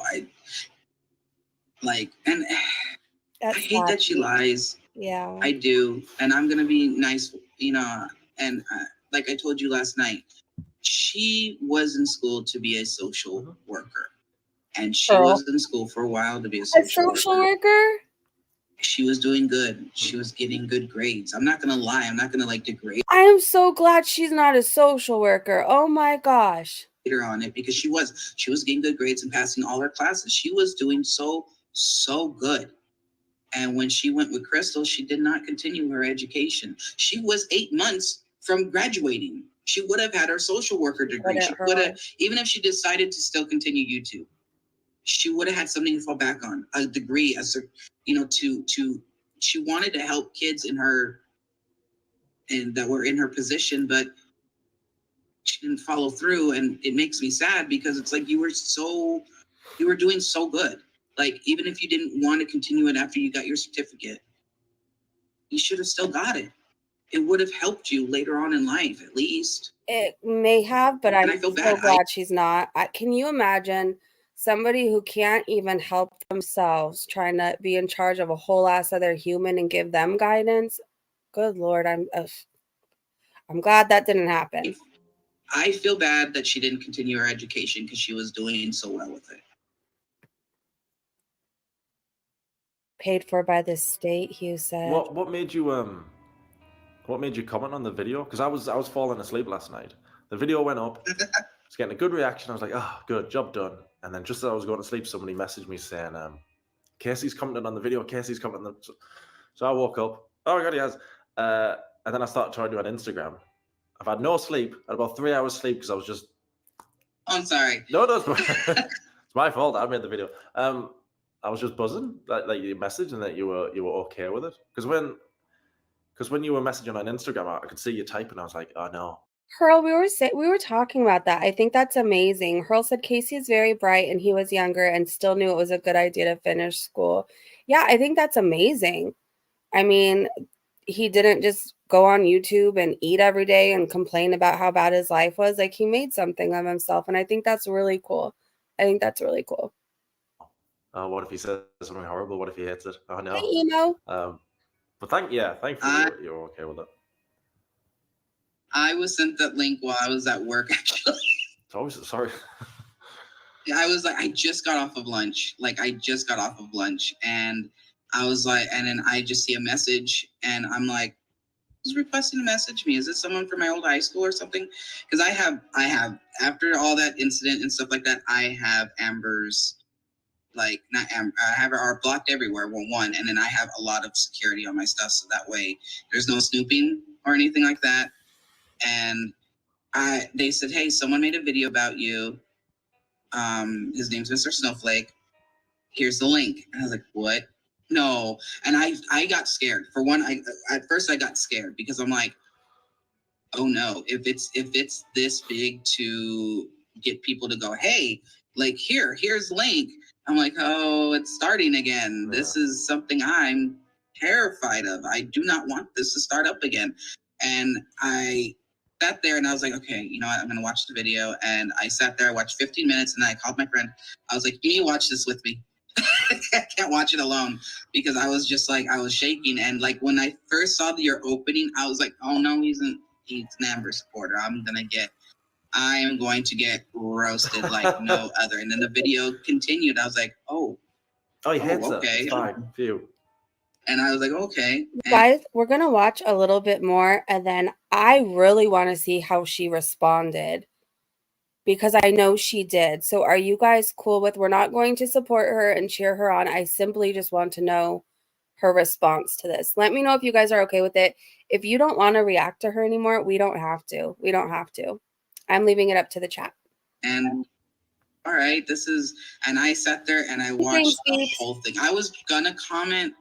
[SPEAKER 4] I hate that she lies.
[SPEAKER 2] Yeah.
[SPEAKER 4] I do. And I'm going to be nice, and like I told you last night, she was in school to be a social worker. And she was in school for a while to be a social worker. She was doing good. She was getting good grades. I'm not going to lie. I'm not going to degrade.
[SPEAKER 2] I am so glad she's not a social worker. Oh my gosh.
[SPEAKER 4] Her on it because she was getting good grades and passing all her classes. She was doing so good. And when she went with Crystal, she did not continue her education. She was 8 months from graduating. She would have had her social worker degree. She would have, even if she decided to still continue YouTube, she would have had something to fall back on, a degree, she wanted to help kids that were in her position, but she didn't follow through. And it makes me sad because it's like you were doing so good. Like, even if you didn't want to continue it after you got your certificate, you should have still got it. It would have helped you later on in life, at least.
[SPEAKER 2] It may have, but I'm so glad she's not. Can you imagine somebody who can't even help themselves trying to be in charge of a whole ass other human and give them guidance? Good Lord, I'm glad that didn't happen.
[SPEAKER 4] I feel bad that she didn't continue her education because she was doing so well with it.
[SPEAKER 2] Paid for by the state, Hugh said.
[SPEAKER 3] What made you comment on the video? Because I was falling asleep last night. The video went up. It's getting a good reaction. I was like, oh, good, job done. And then just as I was going to sleep, somebody messaged me saying, Casey's commented on the video. Casey's commented. So I woke up. Oh my God, he has. And then I started trying to do it on Instagram. I've had no sleep. I had about 3 hours sleep because I was just...
[SPEAKER 4] I'm sorry.
[SPEAKER 3] No, it's my fault. I made the video. I was just buzzing that like your message and that you were okay with it. Because when you were messaging on Instagram, I could see you typing. I was like, oh no.
[SPEAKER 2] Hurl, we were talking about that. I think that's amazing. Hurl said Casey is very bright and he was younger and still knew it was a good idea to finish school. Yeah, I think that's amazing. I mean, he didn't just go on YouTube and eat every day and complain about how bad his life was. Like, he made something of himself, and I think that's really cool. I think that's really cool.
[SPEAKER 3] What if he says something horrible? What if he hates it? Oh no.
[SPEAKER 2] Hey, emo.
[SPEAKER 3] But thankfully you're okay with it.
[SPEAKER 4] I was sent that link while I was at work, actually.
[SPEAKER 3] Sorry.
[SPEAKER 4] I was like, I just got off of lunch. And I was like, and then I just see a message, and I'm like, who's requesting to message me? Is it someone from my old high school or something? Because I have, after all that incident and stuff like that, I have Amber's, like, not Amber, I have her blocked everywhere, one, and then I have a lot of security on my stuff, so that way there's no snooping or anything like that. And they said, hey, someone made a video about you. His name's Mr. Snowflake. Here's the link. And I was like, what? No. And I got scared. For one, at first I got scared because I'm like, oh no, if it's this big to get people to go, hey, like here's link. I'm like, oh, it's starting again.
[SPEAKER 3] Yeah.
[SPEAKER 4] This is something I'm terrified of. I do not want this to start up again. And I sat there and I was like, okay, you know what? I'm going to watch the video. And I sat there, I watched 15 minutes, and then I called my friend. I was like, you need to watch this with me. I can't watch it alone, because I was just like, I was shaking. And like, when I first saw your opening, I was like, oh no, he's an Amber supporter. I am going to get roasted like no other. And then the video continued. I was like, oh,
[SPEAKER 3] he hates
[SPEAKER 4] okay.
[SPEAKER 3] it. It's fine. Phew.
[SPEAKER 4] And I was like, okay.
[SPEAKER 2] Guys, we're going to watch a little bit more, and then I really want to see how she responded, because I know she did. So are you guys cool with, we're not going to support her and cheer her on. I simply just want to know her response to this. Let me know if you guys are okay with it. If you don't want to react to her anymore, we don't have to. We don't have to. I'm leaving it up to the chat.
[SPEAKER 4] And all right, and I sat there and I watched the whole thing. I was gonna comment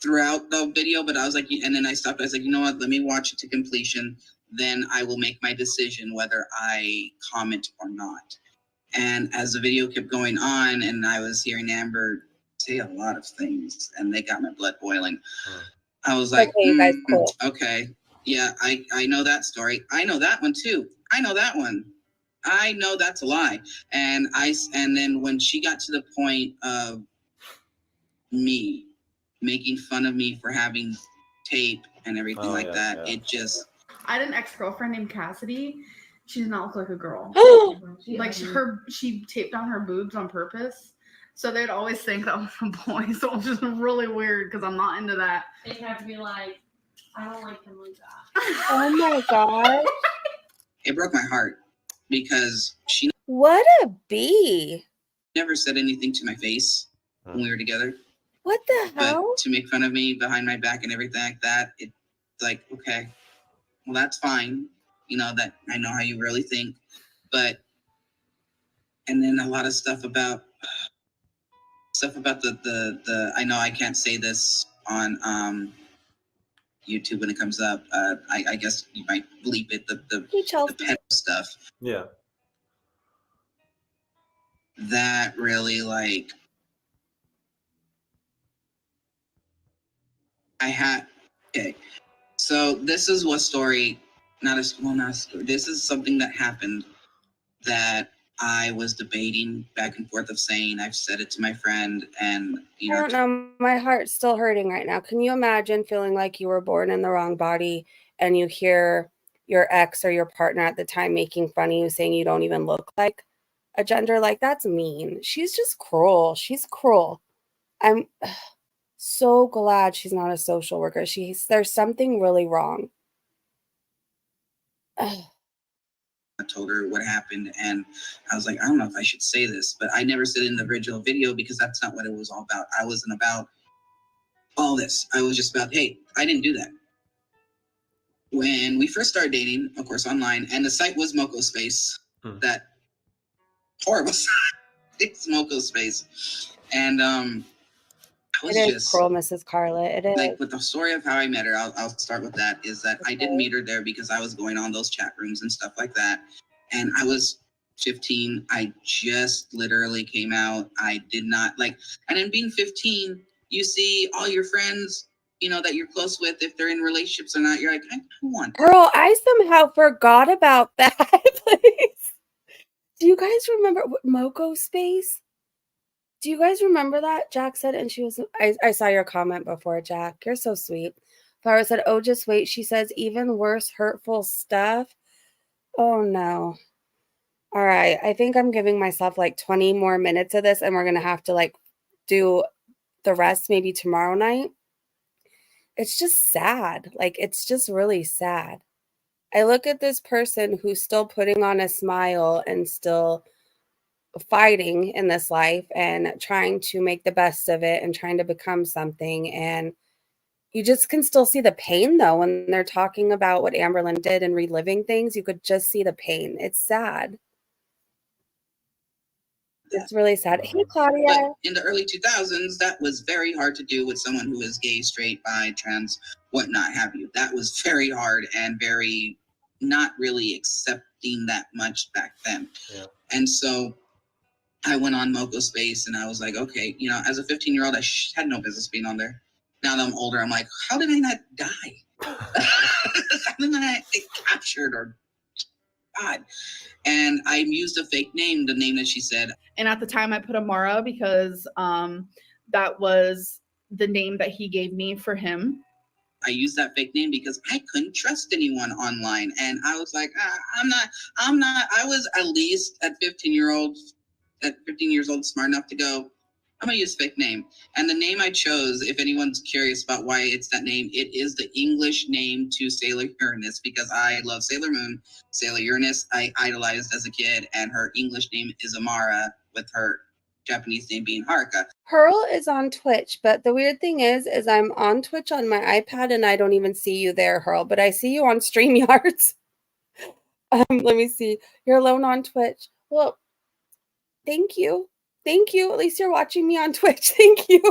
[SPEAKER 4] throughout the video, but I was like, and then I stopped. I was like, you know what? Let me watch it to completion. Then I will make my decision whether I comment or not. And as the video kept going on, and I was hearing Amber say a lot of things, and they got my blood boiling. I was like,
[SPEAKER 2] okay, guys, cool.
[SPEAKER 4] Okay, yeah, I know that story. I know that one too. I know that one. I know that's a lie. And then when she got to the point of me making fun of me for having tape and everything it just.
[SPEAKER 5] I had an ex-girlfriend named Cassidy. She did not look like a girl. Like she taped on her boobs on purpose. So they'd always think that was a boy. So it was just really weird because I'm not into that.
[SPEAKER 6] They'd have to be like, I don't like him like that.
[SPEAKER 2] Oh my god.
[SPEAKER 4] It broke my heart because she
[SPEAKER 2] What a bee.
[SPEAKER 4] never said anything to my face when we were together.
[SPEAKER 2] What the hell?
[SPEAKER 4] But to make fun of me behind my back and everything like that, it's like, okay, well, that's fine. You know, that I know how you really think. But, and then a lot of stuff about the I know I can't say this on YouTube when it comes up. I guess you might bleep it, the pet stuff.
[SPEAKER 3] Yeah.
[SPEAKER 4] That really, like, okay. So this is a story, not a story. This is something that happened that I was debating back and forth of saying. I've said it to my friend, and
[SPEAKER 2] I don't know. My heart's still hurting right now. Can you imagine feeling like you were born in the wrong body and you hear your ex or your partner at the time making fun of you, saying you don't even look like a gender? Like, that's mean. She's just cruel. She's cruel. I'm so glad she's not a social worker. There's something really wrong.
[SPEAKER 4] I told her what happened, and I was like, I don't know if I should say this, but I never said it in the original video because that's not what it was all about. I wasn't about all this. I was just about, hey, I didn't do that. When we first started dating, of course, online, and the site was Moco Space, that horrible site. it's Moco Space. And I was
[SPEAKER 2] It is
[SPEAKER 4] just
[SPEAKER 2] cruel, Mrs. Carla. It is.
[SPEAKER 4] like, with the story of how I met her, I'll start with that, is that I didn't meet her there because I was going on those chat rooms and stuff like that. And I was 15. I just literally came out. I did not like, and in being 15, you see all your friends, you know, that you're close with, if they're in relationships or not, you're like, I want that.
[SPEAKER 2] Girl, I somehow forgot about that place. Do you guys remember Moco Space? Do you guys remember that? Jack said, and she was, I saw your comment before, Jack. You're so sweet. Flower said, oh, just wait. She says, even worse, hurtful stuff. Oh, no. All right. I think I'm giving myself like 20 more minutes of this, and we're going to have to like do the rest maybe tomorrow night. It's just sad. Like, it's just really sad. I look at this person who's still putting on a smile and still fighting in this life and trying to make the best of it and trying to become something. And you just can still see the pain, though, when they're talking about what Amberlynn did and reliving things. You could just see the pain. It's sad. It's really sad. Hey, Claudia.
[SPEAKER 4] But in the early 2000s, that was very hard to do with someone who is gay, straight, bi, trans, whatnot have you. That was very hard and very not really accepting that much back then.
[SPEAKER 3] Yeah.
[SPEAKER 4] And so I went on Moco Space and I was like, okay, you know, as a 15-year-old, I had no business being on there. Now that I'm older, I'm like, how did I not die? How did I not get captured or God? And I used a fake name, the name that she said.
[SPEAKER 5] And at the time I put Amara because that was the name that he gave me for him.
[SPEAKER 4] I used that fake name because I couldn't trust anyone online. And I was like, I was at least at 15 years old, smart enough to go, I'm gonna use a fake name. And the name I chose, if anyone's curious about why it's that name, it is the English name to Sailor Uranus, because I love Sailor Moon. Sailor Uranus, I idolized as a kid, and her English name is Amara, with her Japanese name being Haruka.
[SPEAKER 2] Pearl is on Twitch, but the weird thing is I'm on Twitch on my iPad and I don't even see you there, Pearl, but I see you on StreamYards. Let me see. You're alone on Twitch. Well, thank you. Thank you. At least you're watching me on Twitch. Thank you.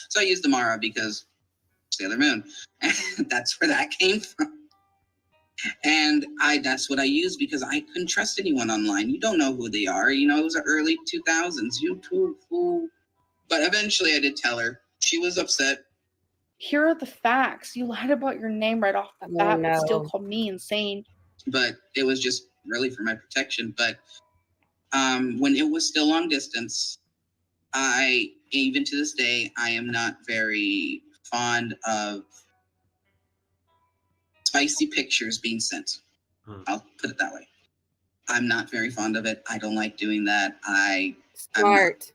[SPEAKER 4] So I used Amara because Sailor Moon, and that's where that came from. And that's what I used because I couldn't trust anyone online. You don't know who they are. You know, it was the early 2000s. But eventually I did tell her. She was upset.
[SPEAKER 5] Here are the facts. You lied about your name right off the bat, but still called me insane.
[SPEAKER 4] But it was just really for my protection. But when it was still long distance, even to this day, I am not very fond of spicy pictures being sent. I'll put it that way. I'm not very fond of it. I don't like doing that.
[SPEAKER 2] Smart.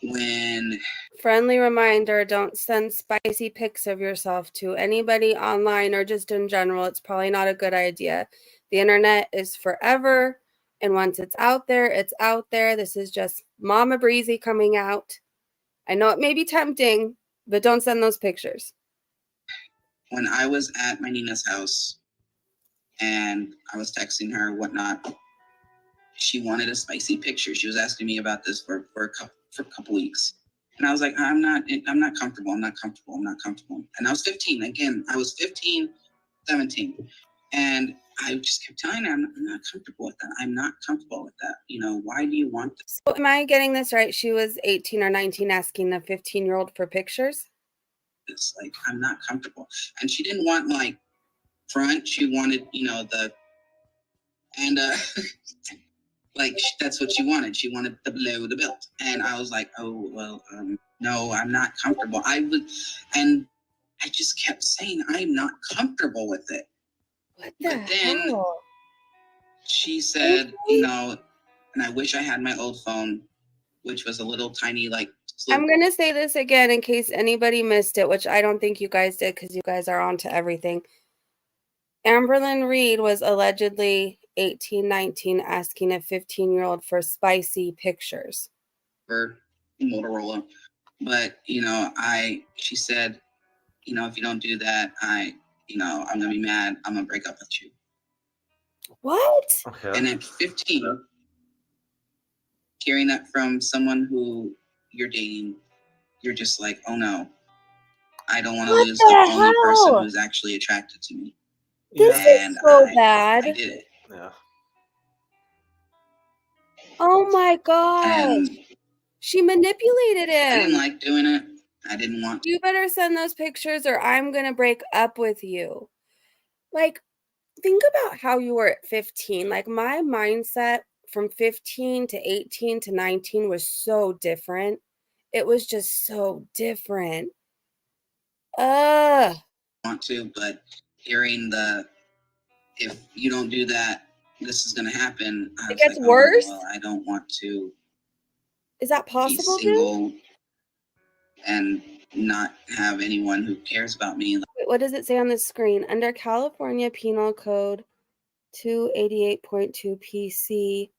[SPEAKER 4] When
[SPEAKER 2] friendly reminder, don't send spicy pics of yourself to anybody online or just in general. It's probably not a good idea. The internet is forever, and once it's out there, it's out there. This is just Mama Breezy coming out. I know it may be tempting, but don't send those pictures.
[SPEAKER 4] When I was at my Nina's house and I was texting her, whatnot, she wanted a spicy picture. She was asking me about this for a couple weeks. And I was like, I'm not comfortable. And I was 15. Again, I was 15, 17. And I just kept telling her, I'm not comfortable with that. I'm not comfortable with that. You know, why do you want this?
[SPEAKER 2] So am I getting this right? She was 18 or 19 asking the 15-year-old for pictures?
[SPEAKER 4] It's like, I'm not comfortable. And she didn't want like front. She wanted, you know, like that's what she wanted. She wanted the below the belt. And I was like, oh, well, no, I'm not comfortable. And I just kept saying, I'm not comfortable with it.
[SPEAKER 2] What the hell?
[SPEAKER 4] She said, you know, and I wish I had my old phone, which was a little tiny, like,
[SPEAKER 2] I'm going to say this again in case anybody missed it, which I don't think you guys did because you guys are on to everything. Amberlynn Reed was allegedly 18, 19, asking a 15-year-old for spicy pictures.
[SPEAKER 4] For Motorola. But, you know, she said, you know, if you don't do that, I'm going to be mad. I'm going to break up with you.
[SPEAKER 2] What?
[SPEAKER 3] Okay.
[SPEAKER 4] And at 15, hearing that from someone who you're dating, you're just like, oh no, I don't want to
[SPEAKER 2] What
[SPEAKER 4] lose
[SPEAKER 2] the
[SPEAKER 4] the only person
[SPEAKER 2] hell?
[SPEAKER 4] who's actually attracted to me.
[SPEAKER 2] This
[SPEAKER 3] Yeah.
[SPEAKER 2] is so
[SPEAKER 4] I
[SPEAKER 2] bad.
[SPEAKER 4] did it.
[SPEAKER 3] Yeah.
[SPEAKER 2] Oh my gosh.
[SPEAKER 4] And
[SPEAKER 2] She manipulated
[SPEAKER 4] I didn't
[SPEAKER 2] him.
[SPEAKER 4] like doing it. I didn't want to.
[SPEAKER 2] You better send those pictures or I'm going to break up with you. Like, think about how you were at 15. Like, my mindset from 15 to 18 to 19 was so different. It was just so different.
[SPEAKER 4] Want to, but hearing the, if you don't do that, this is going to happen. I
[SPEAKER 2] It
[SPEAKER 4] was
[SPEAKER 2] gets
[SPEAKER 4] like,
[SPEAKER 2] worse?
[SPEAKER 4] Oh, well, I don't want to
[SPEAKER 2] Is that
[SPEAKER 4] be
[SPEAKER 2] possible, dude?
[SPEAKER 4] single and not have anyone who cares about me.
[SPEAKER 2] Wait, what does it say on the screen? Under California Penal Code 288.2 PC,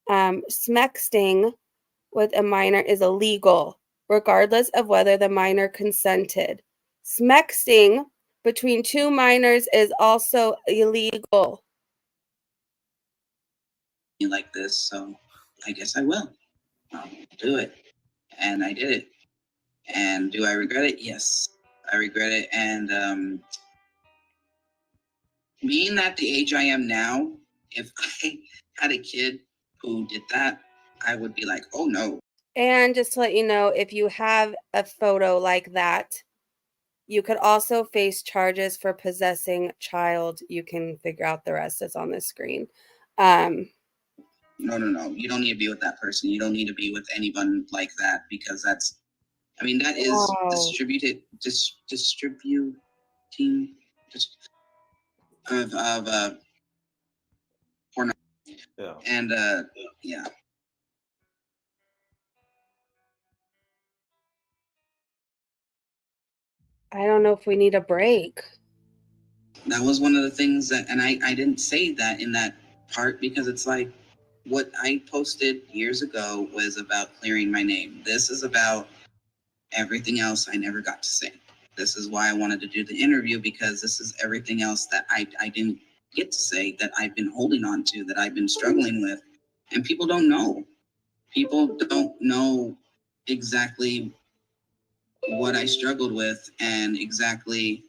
[SPEAKER 2] smexting with a minor is illegal, regardless of whether the minor consented. Smexting between two minors is also illegal.
[SPEAKER 4] Like this, so I guess I will. I'll do it. And I did it. And do I regret it? Yes, I regret it. And being at the age I am now, if I had a kid who did that, I would be like, oh no.
[SPEAKER 2] And just to let you know, if you have a photo like that, you could also face charges for possessing child. You can figure out the rest. It's on the screen.
[SPEAKER 4] No. You don't need to be with that person. You don't need to be with anyone like that, because that's, I mean, that is
[SPEAKER 2] Wow.
[SPEAKER 4] distributing of porno.
[SPEAKER 3] Yeah.
[SPEAKER 4] And yeah.
[SPEAKER 2] I don't know if we need a break.
[SPEAKER 4] That was one of the things that, and I didn't say that in that part, because it's like, what I posted years ago was about clearing my name. This is about everything else I never got to say. This is why I wanted to do the interview, because this is everything else that I didn't get to say, that I've been holding on to, that I've been struggling with. And people don't know. People don't know exactly what I struggled with and exactly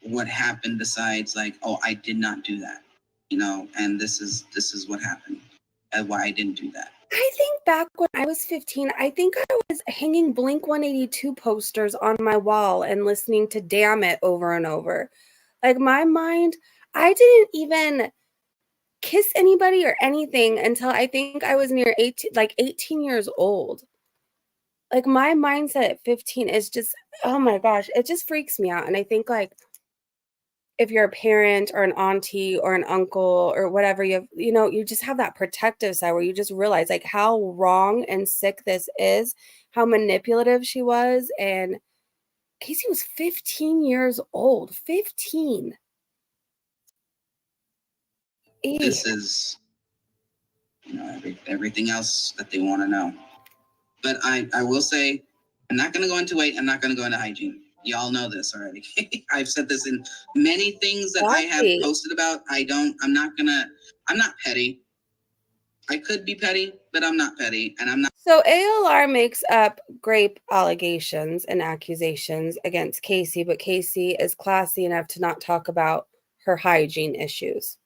[SPEAKER 4] what happened, besides like, oh, I did not do that, and this is what happened and why I didn't do that.
[SPEAKER 2] I think back when I was 15, I think I was hanging Blink 182 posters on my wall and listening to Damn It over and over. Like, my mind, I didn't even kiss anybody or anything until I think I was near 18 years old. Like, my mindset at 15 is just, oh my gosh, it just freaks me out. And I think, like, if you're a parent or an auntie or an uncle or whatever, you just have that protective side where you just realize like how wrong and sick this is, how manipulative she was. And Casey was 15 years old. 15.
[SPEAKER 4] This is, everything else that they want to know. But I will say, I'm not going to go into weight. I'm not going to go into hygiene. Y'all know this already. I've said this in many things that I have posted about. I'm not petty. I could be petty, but I'm not petty. And I'm not.
[SPEAKER 2] So ALR makes up grape allegations and accusations against Casey, but Casey is classy enough to not talk about her hygiene issues.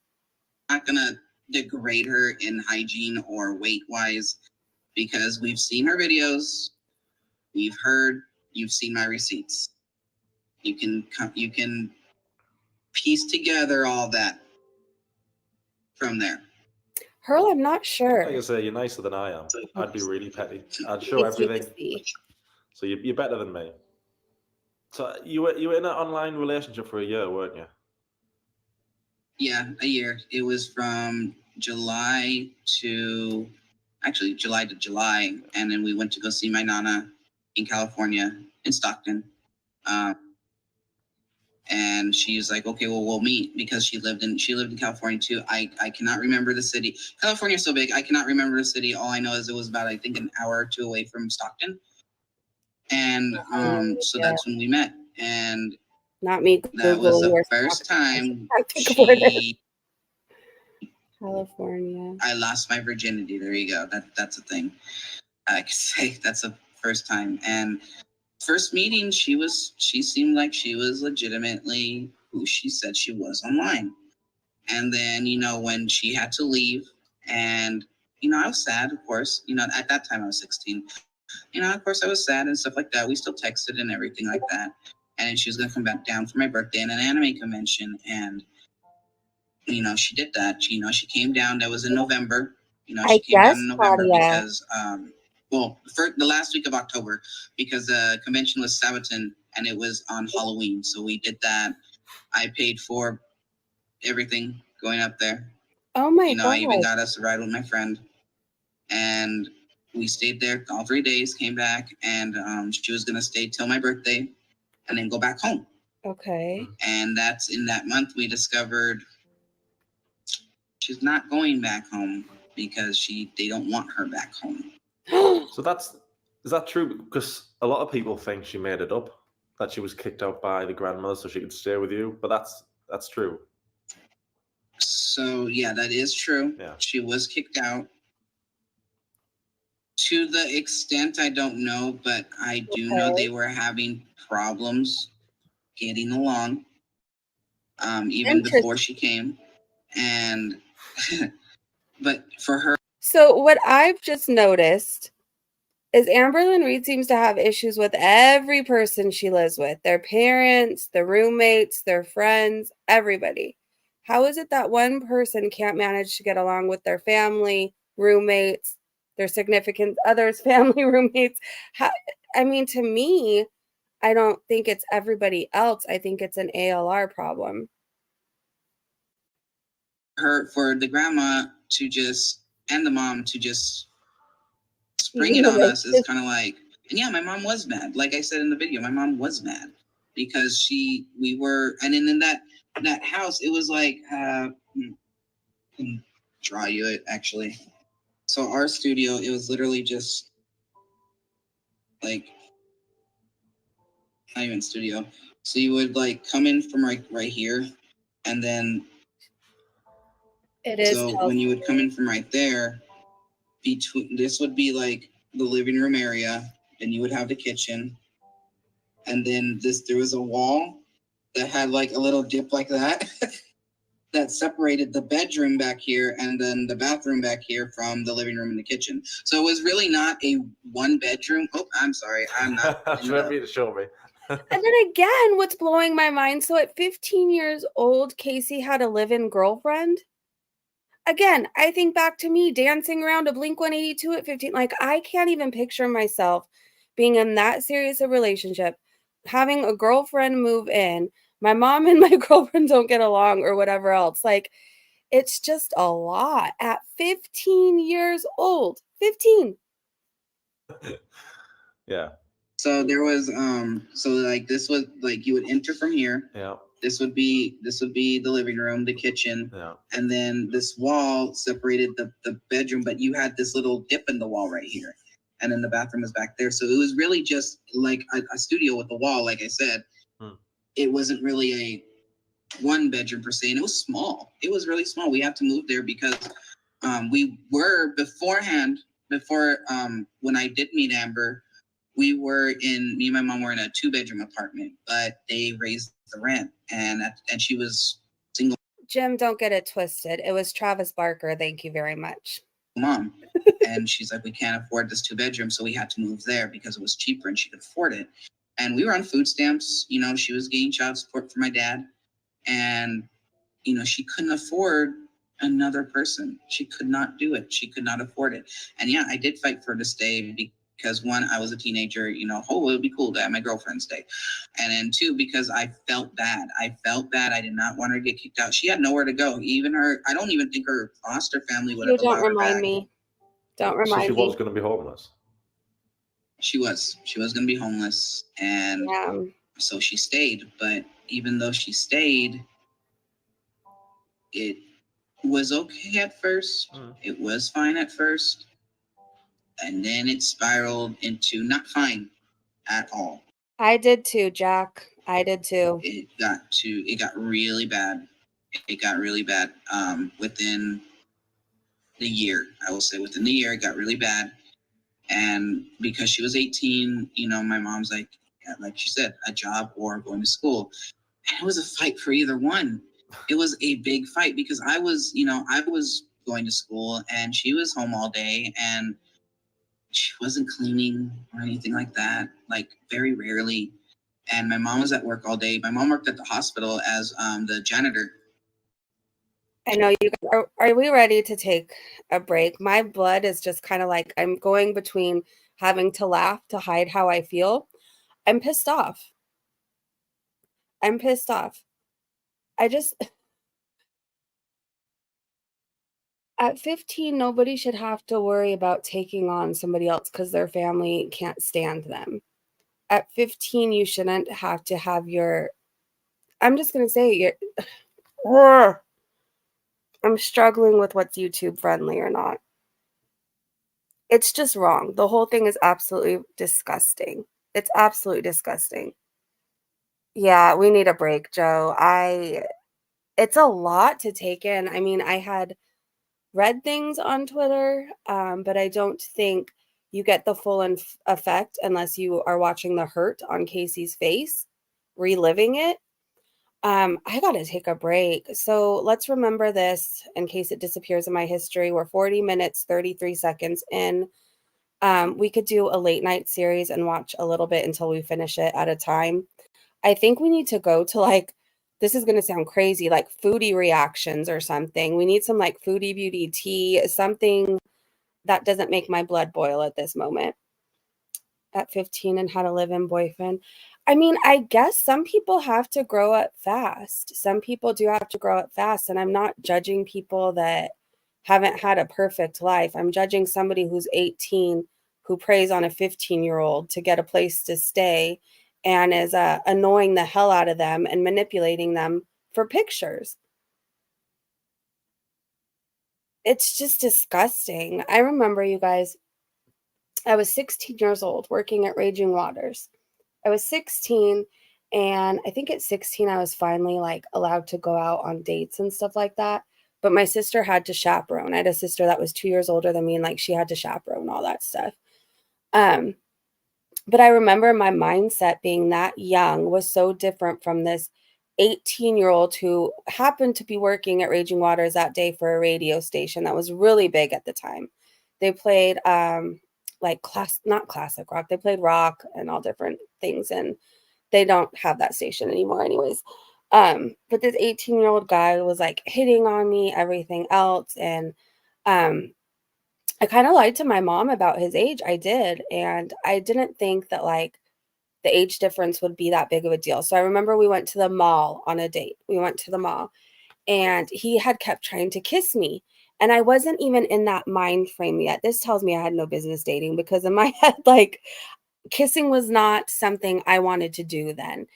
[SPEAKER 4] I'm not going to degrade her in hygiene or weight-wise, because we've seen her videos. You've seen my receipts. You can piece together all that from there.
[SPEAKER 2] Hurl, I'm not sure.
[SPEAKER 3] Like I say, you're nicer than I am. I'd be really petty. I'd show everything. So you're better than me. So you were in an online relationship for a year, weren't you?
[SPEAKER 4] Yeah, a year. It was from July to July, and then we went to go see my nana in California, in Stockton. And she's like, okay, well, we'll meet, because she lived in California too. I cannot remember the city. California's so big, I cannot remember the city. All I know is it was about, I think, an hour or two away from Stockton. And so that's when we met. And
[SPEAKER 2] not me.
[SPEAKER 4] That was the first time
[SPEAKER 2] California.
[SPEAKER 4] I lost my virginity. There you go. That's a thing. I could say that's the first time. And first meeting, she seemed like she was legitimately who she said she was online. And then, when she had to leave, and, I was sad, of course. At that time I was 16. Of course I was sad and stuff like that. We still texted and everything like that. And then she was going to come back down for my birthday in an anime convention. And, she did that. She came down. That was in November.
[SPEAKER 2] I
[SPEAKER 4] She came down
[SPEAKER 2] guess,
[SPEAKER 4] in November
[SPEAKER 2] Claudia.
[SPEAKER 4] because, for the last week of October, because the convention was Sabaton and it was on Halloween. So we did that. I paid for everything going up there.
[SPEAKER 2] Oh my God.
[SPEAKER 4] I even got us a ride with my friend. And we stayed there all 3 days, came back, and she was going to stay till my birthday and then go back home.
[SPEAKER 2] Okay.
[SPEAKER 4] And that's in that month we discovered she's not going back home because they don't want her back home.
[SPEAKER 3] So is that true? Because a lot of people think she made it up, that she was kicked out by the grandmother so she could stay with you, but that's true.
[SPEAKER 4] So yeah, that is true.
[SPEAKER 3] Yeah.
[SPEAKER 4] She was kicked out. To the extent I don't know, but I do know they were having problems getting along, even before she came. And but for her,
[SPEAKER 2] So what I've just noticed is Amberlyn Reed seems to have issues with every person she lives with, their parents, their roommates, their friends, everybody. How is it that one person can't manage to get along with their family, roommates, their significant others, family, roommates? To me, I don't think it's everybody else. I think it's an ALR problem.
[SPEAKER 4] for the grandma to just, and the mom to just spring it on us is kind of like, and yeah, my mom was mad. Like I said in the video, my mom was mad because we were, and then in that house, it was like, I can draw you it actually. So our studio, it was literally just like, not even studio. So you would like come in from right here, and then
[SPEAKER 2] It is.
[SPEAKER 4] so when you would come in from right there, this would be like the living room area, and you would have the kitchen, and then there was a wall that had like a little dip like that that separated the bedroom back here and then the bathroom back here from the living room and the kitchen. So it was really not a one bedroom. Oh, I'm sorry, I'm not.
[SPEAKER 3] Remember you to show me.
[SPEAKER 2] And then again, what's blowing my mind, so at 15 years old, Casey had a live-in girlfriend. Again, I think back to me dancing around a Blink-182 at 15. Like, I can't even picture myself being in that serious a relationship, having a girlfriend move in, my mom and my girlfriend don't get along or whatever else. Like, it's just a lot at 15 years old. 15.
[SPEAKER 3] Yeah.
[SPEAKER 4] So there was so like this was like you would enter from here.
[SPEAKER 3] Yeah.
[SPEAKER 4] This would be the living room, the kitchen.
[SPEAKER 3] Yeah.
[SPEAKER 4] And then this wall separated the bedroom, but you had this little dip in the wall right here. And then the bathroom was back there. So it was really just like a studio with a wall, like I said. It wasn't really a one bedroom per se, and it was small. It was really small. We had to move there because we were beforehand, before when I did meet Amber, me and my mom were in a 2-bedroom apartment, but they raised the rent, and she was single.
[SPEAKER 2] Jim, don't get it twisted. It was Travis Barker. Thank you very much.
[SPEAKER 4] Mom. And she's like, we can't afford this 2-bedroom, so we had to move there because it was cheaper and she could afford it. And we were on food stamps. She was getting child support for my dad, and she couldn't afford another person. She could not do it. She could not afford it. And yeah, I did fight for her to stay because one, I was a teenager, it would be cool to have my girlfriend stay. And then two, because I felt bad. I did not want her to get kicked out. She had nowhere to go. Even I don't even think her foster family would have allowed her back.
[SPEAKER 2] Don't remind me.
[SPEAKER 3] So she was going to be homeless.
[SPEAKER 4] She was going to be homeless. And so she stayed. But even though she stayed, it was okay at first. It was fine at first. And then it spiraled into not fine at all.
[SPEAKER 2] I did too, Jack. I did too.
[SPEAKER 4] It got really bad. It got really bad. Within a year. I will say within the year, it got really bad. And because she was 18, you know, my mom's like, yeah, like she said, a job or going to school. And it was a fight for either one. It was a big fight because I was going to school and she was home all day and she wasn't cleaning or anything like that, like very rarely. And my mom was at work all day. My mom worked at the hospital as the janitor.
[SPEAKER 2] I know you guys are we ready to take a break? My blood is just kind of like I'm going between having to laugh to hide how I feel. I'm pissed off. I'm pissed off. I just at 15, nobody should have to worry about taking on somebody else because their family can't stand them. At 15, you shouldn't have to have your, I'm just going to say, I'm struggling with what's YouTube friendly or not. It's just wrong. The whole thing is absolutely disgusting. It's absolutely disgusting. Yeah, we need a break, Joe. It's a lot to take in. I mean, I had read things on Twitter, but I don't think you get the full effect unless you are watching the hurt on Casey's face, reliving it. I got to take a break. So let's remember this in case it disappears in my history. We're 40 minutes, 33 seconds in. We could do a late night series and watch a little bit until we finish it at a time. I think we need to go to like, this is going to sound crazy, like foodie reactions or something. We need some like foodie beauty tea, something that doesn't make my blood boil at this moment. At 15 and how to live in boyfriend. I mean, I guess some people have to grow up fast. Some people do have to grow up fast. And I'm not judging people that haven't had a perfect life. I'm judging somebody who's 18 who preys on a 15-year-old to get a place to stay and is annoying the hell out of them and manipulating them for pictures. It's just disgusting. I remember, you guys, I was 16 years old working at Raging Waters. I was 16, and I think at 16 I was finally like allowed to go out on dates and stuff like that. But my sister had to chaperone. I had a sister that was 2 years older than me, and like she had to chaperone all that stuff. But I remember my mindset being that young was so different from this 18-year-old who happened to be working at Raging Waters that day for a radio station that was really big at the time. They played like not classic rock. They played rock and all different things, and they don't have that station anymore anyways. But this 18-year-old guy was like hitting on me, everything else. And I kind of lied to my mom about his age. I did. And I didn't think that like the age difference would be that big of a deal. So I remember we went to the mall on a date. We went to the mall and he had kept trying to kiss me. And I wasn't even in that mind frame yet. This tells me I had no business dating because in my head, like kissing was not something I wanted to do then.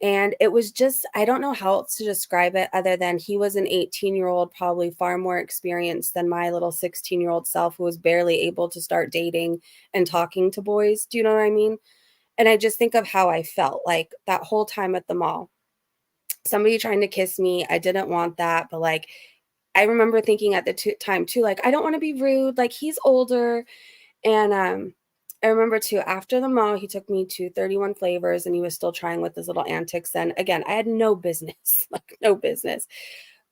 [SPEAKER 2] And it was just, I don't know how else to describe it other than he was an 18-year-old, probably far more experienced than my little 16-year-old self who was barely able to start dating and talking to boys. Do you know what I mean? And I just think of how I felt like that whole time at the mall. Somebody trying to kiss me. I didn't want that. But like, I remember thinking at the time too, like, I don't want to be rude. Like he's older. And I remember too, after the mall, he took me to 31 Flavors and he was still trying with his little antics. And again, I had no business, like no business.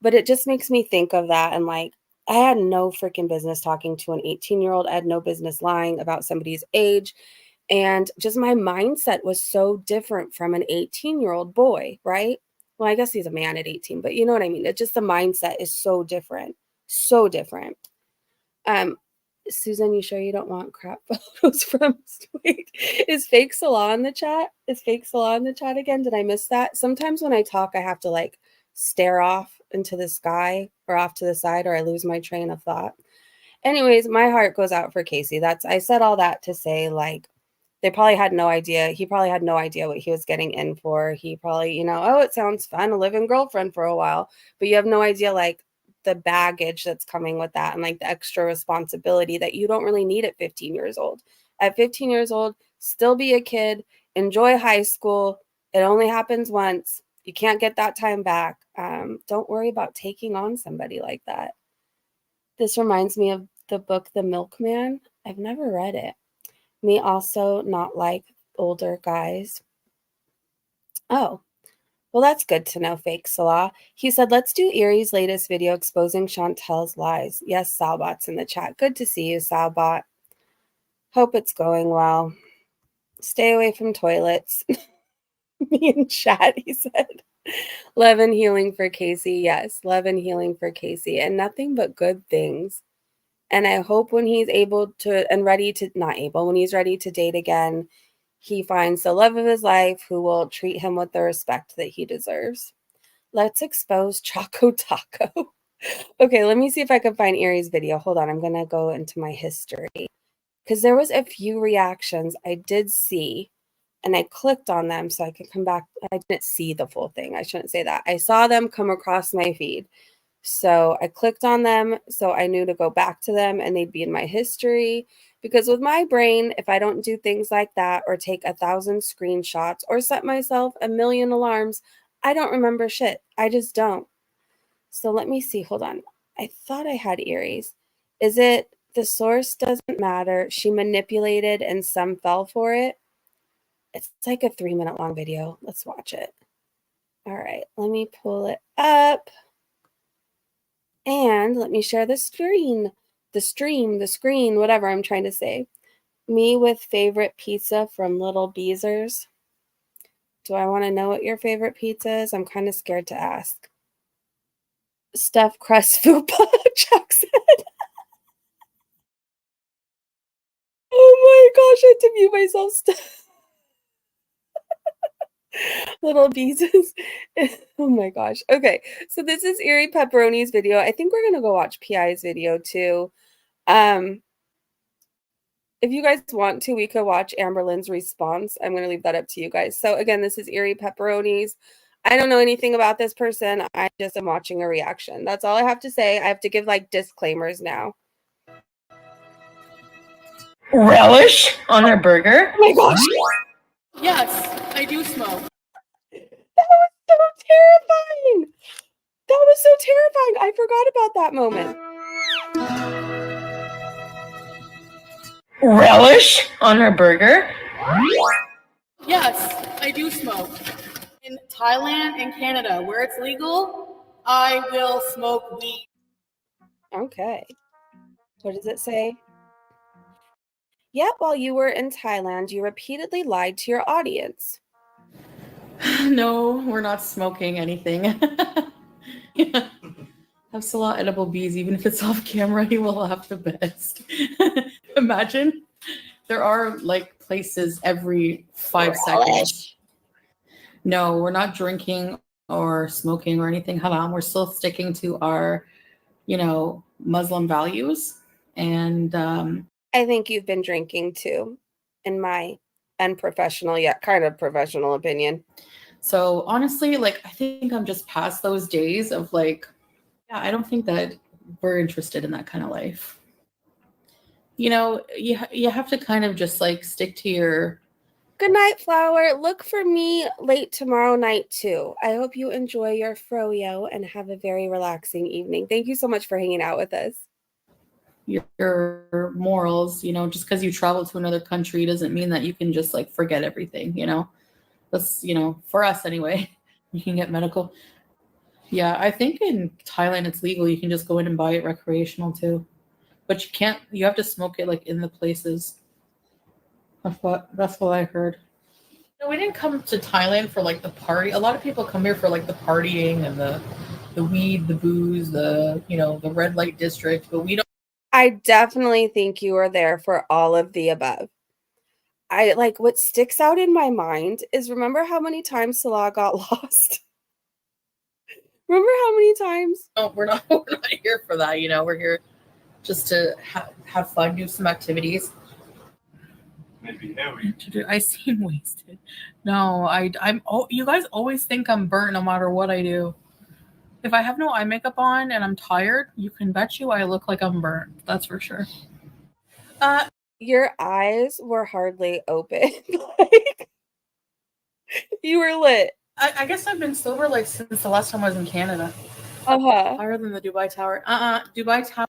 [SPEAKER 2] But it just makes me think of that. And like, I had no freaking business talking to an 18-year-old. I had no business lying about somebody's age. And just my mindset was so different from an 18-year-old boy, right? Well, I guess he's a man at 18, but you know what I mean? It just the mindset is so different. So different. Susan, you sure you don't want crap photos from Wait, is fake Salah in the chat? Is fake Salah in the chat again? Did I miss that? Sometimes when I talk, I have to like stare off into the sky or off to the side or I lose my train of thought. Anyways, my heart goes out for Casey. I said all that to say like, they probably had no idea. He probably had no idea what he was getting in for. He probably, oh, it sounds fun, a live-in girlfriend for a while, but you have no idea like the baggage that's coming with that and like the extra responsibility that you don't really need at 15 years old. At 15 years old, still be a kid, enjoy high school. It only happens once. You can't get that time back. Don't worry about taking on somebody like that. This reminds me of the book The Milkman. I've never read it. Me also not like older guys. Oh, well, that's good to know, Fake Salah. He said, let's do Erie's latest video exposing Chantel's lies. Yes, Salbot's in the chat. Good to see you, Salbot. Hope it's going well. Stay away from toilets. Me in chat, he said. Love and healing for Casey. Yes, love and healing for Casey. And nothing but good things. And I hope when he's able to, and ready to, not able, when he's ready to date again, he finds the love of his life who will treat him with the respect that he deserves. Let's expose Choco Taco. Okay, let me see if I can find Erie's video. Hold on, I'm going to go into my history. Because there was a few reactions I did see, and I clicked on them so I could come back. I didn't see the full thing. I shouldn't say that. I saw them come across my feed. So I clicked on them so I knew to go back to them and they'd be in my history. Because with my brain, if I don't do things like that or take 1,000 screenshots or set myself a million alarms, I don't remember shit. I just don't. So let me see. Hold on. I thought I had Erie's. Is it the source doesn't matter? She manipulated and some fell for it. It's like a 3-minute long video. Let's watch it. All right. Let me pull it up. And let me share the screen, the screen, whatever I'm trying to say. Me with favorite pizza from Little Beezers. Do I want to know what your favorite pizza is? I'm kind of scared to ask. Stuffed crust fupa, Chuck said. Oh my gosh, I had to mute myself. Little Beezers. Oh my gosh. Okay, so this is Erie Pepperoni's video. I think we're going to go watch PI's video too. If you guys want to, we could watch Amberlynn's response. I'm going to leave that up to you guys. So again, this is Erie Pepperoni's. I don't know anything about this person. I just am watching a reaction. That's all I have to say. I have to give like disclaimers now.
[SPEAKER 7] Relish on a burger?
[SPEAKER 2] Oh my gosh.
[SPEAKER 8] Yes, I do smoke.
[SPEAKER 2] That was so terrifying. That was so terrifying. I forgot about that moment.
[SPEAKER 7] Relish on a burger?
[SPEAKER 8] Yes, I do smoke. In Thailand and Canada, where it's legal, I will smoke weed.
[SPEAKER 2] Okay. What does it say? Yet while you were in Thailand, you repeatedly lied to your audience.
[SPEAKER 8] No, we're not smoking anything. Yeah. Have Salah edible bees, even if it's off camera, he will laugh the best. Imagine there are like places every 5 seconds. No, we're not drinking or smoking or anything haram. We're still sticking to our, Muslim values. And
[SPEAKER 2] I think you've been drinking too, in my unprofessional yet kind of professional opinion.
[SPEAKER 8] so honestly, like, I think I'm just past those days of like, yeah, I don't think that we're interested in that kind of life. You have to kind of just like stick to your.
[SPEAKER 2] Good night, Flower. Look for me late tomorrow night too. I hope you enjoy your froyo and have a very relaxing evening. Thank you so much for hanging out with us.
[SPEAKER 8] Your morals, just because you travel to another country doesn't mean that you can just like forget everything. That's for us anyway. You can get medical. Yeah, I think in Thailand it's legal. You can just go in and buy it recreational too, but you have to smoke it like in the places. That's what I heard. No, we didn't come to Thailand for like the party. A lot of people come here for like the partying and the weed, the booze, the red light district, but we don't.
[SPEAKER 2] I definitely think you were there for all of the above. What sticks out in my mind is, remember how many times Salah got lost? Remember how many times?
[SPEAKER 8] No, we're not here for that. We're here just to have fun, do some activities. I seem wasted. No, I'm. Oh, you guys always think I'm burnt no matter what I do. If I have no eye makeup on and I'm tired, you can bet you I look like I'm burnt. That's for sure.
[SPEAKER 2] Your eyes were hardly open. You were lit.
[SPEAKER 8] I guess I've been sober like since the last time I was in Canada.
[SPEAKER 2] Uh-huh.
[SPEAKER 8] Higher than the Dubai Tower. Dubai Tower.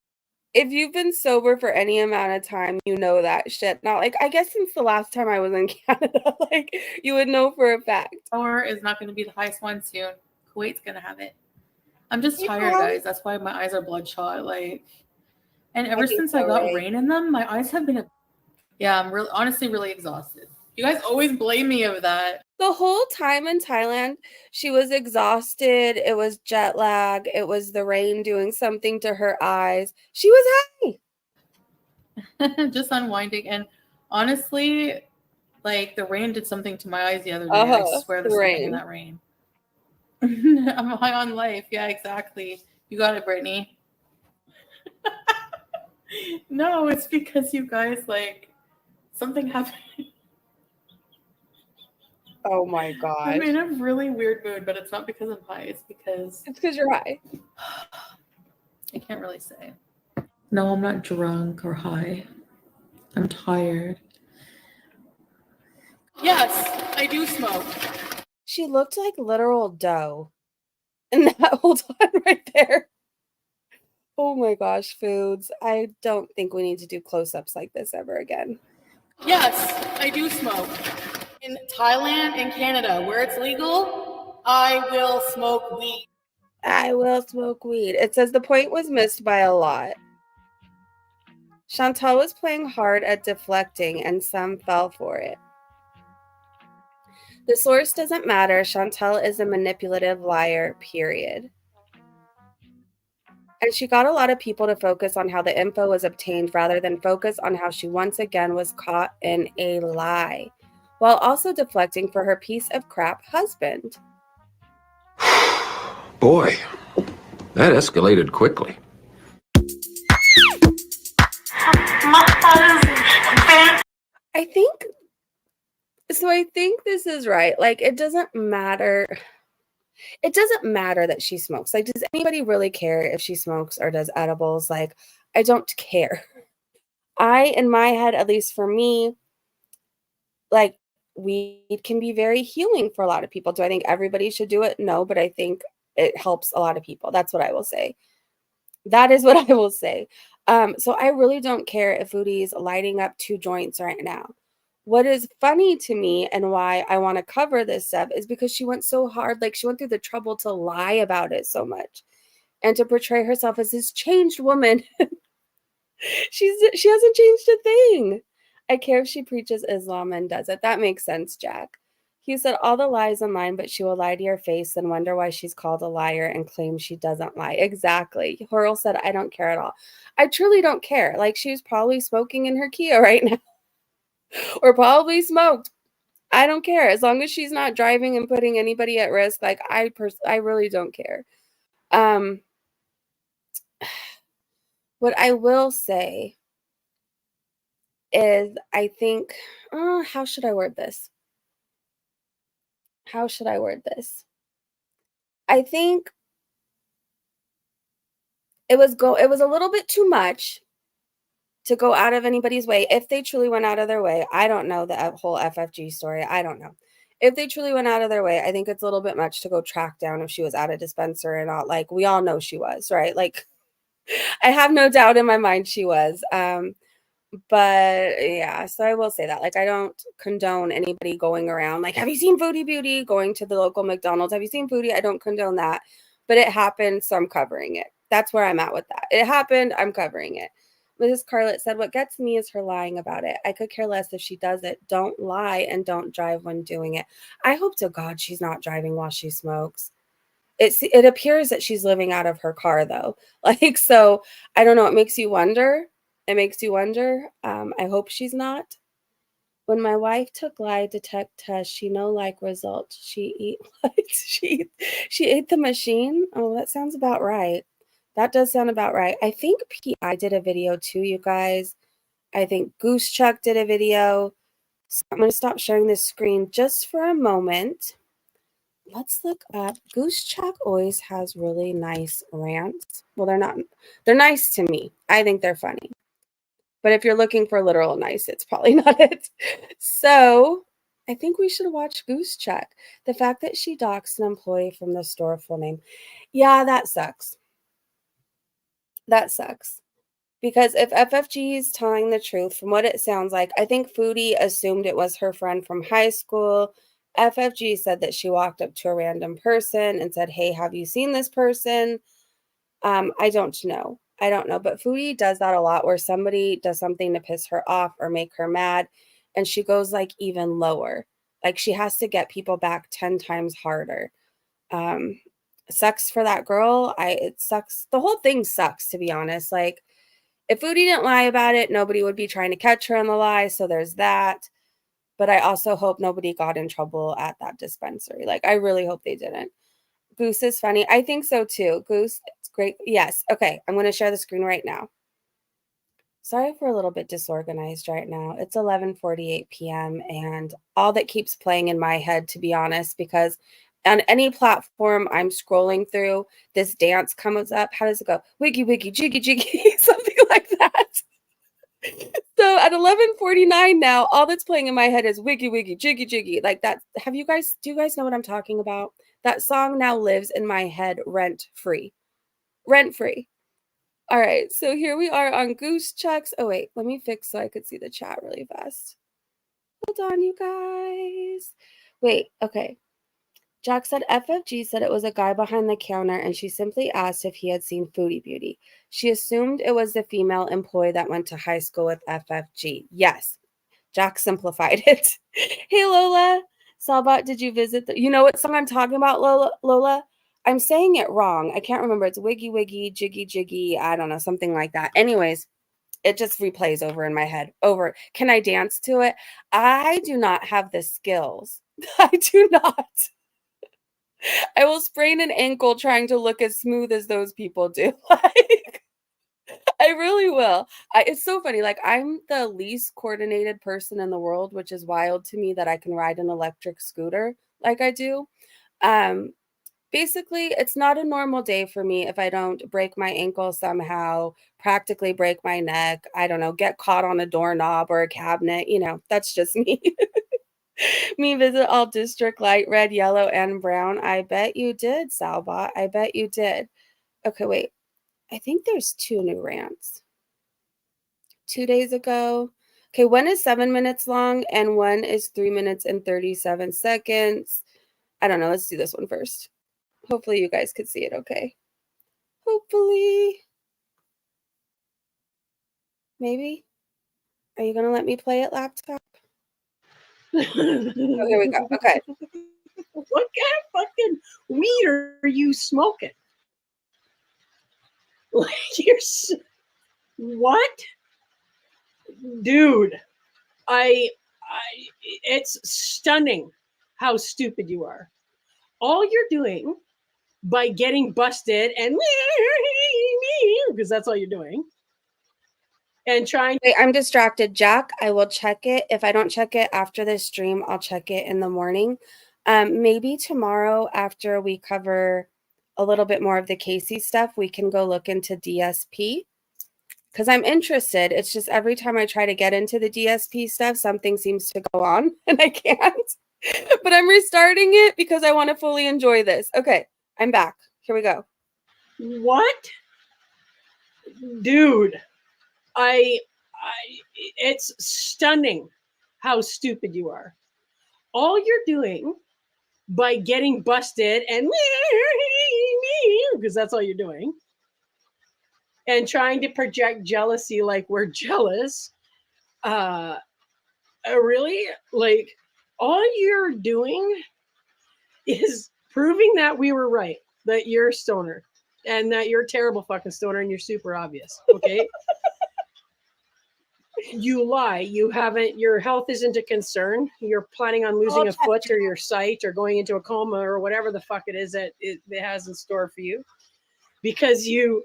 [SPEAKER 2] If you've been sober for any amount of time, you know that shit. Not like, I guess since the last time I was in Canada, like you would know for a fact.
[SPEAKER 8] Or is not going to be the highest one soon. Kuwait's going to have it. I'm just
[SPEAKER 2] Yeah.
[SPEAKER 8] tired, guys. That's why my eyes are bloodshot. Like, and ever
[SPEAKER 2] think
[SPEAKER 8] since
[SPEAKER 2] so,
[SPEAKER 8] I got
[SPEAKER 2] right?
[SPEAKER 8] rain in them, my eyes have been. Yeah, I'm really, honestly, really exhausted. You guys always blame me of that.
[SPEAKER 2] The whole time in Thailand, she was exhausted. It was jet lag. It was the rain doing something to her eyes. She was happy.
[SPEAKER 8] Just unwinding. And honestly, like the rain did something to my eyes the other day. I swear there's something in that rain. I'm high on life. Yeah, exactly. You got it, Brittany. No, it's because you guys, like, something happened.
[SPEAKER 2] Oh my gosh.
[SPEAKER 8] I'm in a really weird mood, but it's not because I'm high. It's because
[SPEAKER 2] you're high.
[SPEAKER 8] I can't really say. No, I'm not drunk or high. I'm tired. Yes, I do smoke.
[SPEAKER 2] She looked like literal dough in that whole time right there. Oh my gosh, Foods. I don't think we need to do close-ups like this ever again.
[SPEAKER 8] Yes, I do smoke. In Thailand and Canada, where it's legal, I will smoke weed.
[SPEAKER 2] I will smoke weed. It says the point was missed by a lot. Chantal was playing hard at deflecting, and some fell for it. The source doesn't matter. Chantal is a manipulative liar, period. And she got a lot of people to focus on how the info was obtained rather than focus on how she once again was caught in a lie, while also deflecting for her piece of crap husband.
[SPEAKER 9] Boy, that escalated quickly.
[SPEAKER 2] I think this is right. Like, it doesn't matter. It doesn't matter that she smokes. Like, does anybody really care if she smokes or does edibles? Like, I don't care. In my head, at least for me, like, weed can be very healing for a lot of people. Do I think everybody should do it? No, but I think it helps a lot of people. That's what I will say. That is what I will say. So I really don't care if Foodie's lighting up 2 joints right now. What is funny to me and why I want to cover this stuff is because she went so hard. Like, she went through the trouble to lie about it so much and to portray herself as this changed woman. She hasn't changed a thing. I care if she preaches Islam and does it. That makes sense, Jack. He said all the lies online, but she will lie to your face and wonder why she's called a liar and claim she doesn't lie. Exactly. Horrell said, I don't care at all. I truly don't care. Like, she's probably smoking in her Kia right now. Or probably smoked. I don't care. As long as she's not driving and putting anybody at risk, like, I really don't care. What I will say is I think, how should I word this? How should I word this? I think it was a little bit too much to go out of anybody's way. If they truly went out of their way, I don't know the whole FFG story. I don't know. If they truly went out of their way, I think it's a little bit much to go track down if she was at a dispenser or not. Like, we all know she was, right? Like, I have no doubt in my mind she was. But yeah, so I will say that. Like, I don't condone anybody going around like, have you seen Foodie Beauty? Going to the local McDonald's. Have you seen Foodie? I don't condone that. But it happened, so I'm covering it. That's where I'm at with that. It happened, I'm covering it. Mrs. Carlett said, what gets me is her lying about it. I could care less if she does it. Don't lie and don't drive when doing it. I hope to God she's not driving while she smokes. It appears that she's living out of her car, though. Like, so I don't know. It makes you wonder. I hope she's not. When my wife took lie detect test, she no like result. She eat what? She ate the machine. Oh, that sounds about right. That does sound about right. I think PI did a video too, you guys. I think Goose Chuck did a video. So I'm going to stop sharing this screen just for a moment. Let's look up. Goose Chuck always has really nice rants. Well, they're not. They're nice to me. I think they're funny. But if you're looking for literal nice, it's probably not it. So I think we should watch Goose Chuck. The fact that she doxed an employee from the store full name. Yeah, that sucks. That sucks. Because if FFG is telling the truth, from what it sounds like, I think Foodie assumed it was her friend from high school. FFG said that she walked up to a random person and said, hey, have you seen this person? I don't know. I don't know. But Foodie does that a lot where somebody does something to piss her off or make her mad, and she goes like even lower. Like she has to get people back 10 times harder. Sucks for that girl. It sucks. The whole thing sucks, to be honest. Like, if Foodie didn't lie about it, nobody would be trying to catch her in the lie. So there's that. But I also hope nobody got in trouble at that dispensary. Like, I really hope they didn't. Goose is funny. I think so too. Goose, it's great. Yes. Okay. I'm going to share the screen right now. Sorry if we're a little bit disorganized right now. It's 11:48 p.m. and all that keeps playing in my head, to be honest, because on any platform I'm scrolling through, this dance comes up. How does it go? Wiggy, wiggy, jiggy, jiggy, something like that. So at 11:49 now, all that's playing in my head is wiggy, wiggy, jiggy, jiggy. Like that. Do you guys know what I'm talking about? That song now lives in my head rent free. Rent free. All right, so here we are on Goose Chucks. Oh, wait, let me fix so I could see the chat really fast. Hold on, you guys. Wait, okay. Jack said FFG said it was a guy behind the counter, and she simply asked if he had seen Foodie Beauty. She assumed it was the female employee that went to high school with FFG. Yes, Jack simplified it. Hey, Lola. Salbot, did you visit you know what song I'm talking about, Lola? I'm saying it wrong. I can't remember. It's wiggy, wiggy, jiggy, jiggy. I don't know, something like that. Anyways, it just replays over in my head. Over. Can I dance to it? I do not have the skills. I do not. I will sprain an ankle trying to look as smooth as those people do. Like, I really will. It's so funny. Like, I'm the least coordinated person in the world, which is wild to me that I can ride an electric scooter like I do. Basically, it's not a normal day for me if I don't break my ankle somehow, practically break my neck, I don't know, get caught on a doorknob or a cabinet. You know, that's just me. Me visit all district light red, yellow, and brown. I bet you did, Salbot. I bet you did. Okay, wait. I think there's 2 new rants. 2 days ago. Okay, one is 7 minutes long and one is 3 minutes and 37 seconds. I don't know. Let's do this one first. Hopefully you guys could see it okay. Hopefully. Maybe. Are you going to let me play it, laptop? Oh, here we go. Okay.
[SPEAKER 10] What kind of fucking weed are you smoking? Like what? Dude, it's stunning how stupid you are. All you're doing by getting busted and because that's all you're doing and trying.
[SPEAKER 2] Wait, I'm distracted. Jack, I will check it. If I don't check it after this stream, I'll check it in the morning. Maybe tomorrow after we cover a little bit more of the Casey stuff, we can go look into DSP because I'm interested. It's just every time I try to get into the DSP stuff, something seems to go on and I can't. But I'm restarting it because I want to fully enjoy this. Okay, I'm back. Here we go.
[SPEAKER 10] What? Dude, it's stunning how stupid you are. All you're doing by getting busted and because that's all you're doing and trying to project jealousy like we're jealous. Really? Like, all you're doing is proving that we were right, that you're a stoner and that you're a terrible fucking stoner and you're super obvious. Okay. You lie. You haven't, your health isn't a concern. You're planning on losing a foot or your sight or going into a coma or whatever the fuck it is that it has in store for you because you're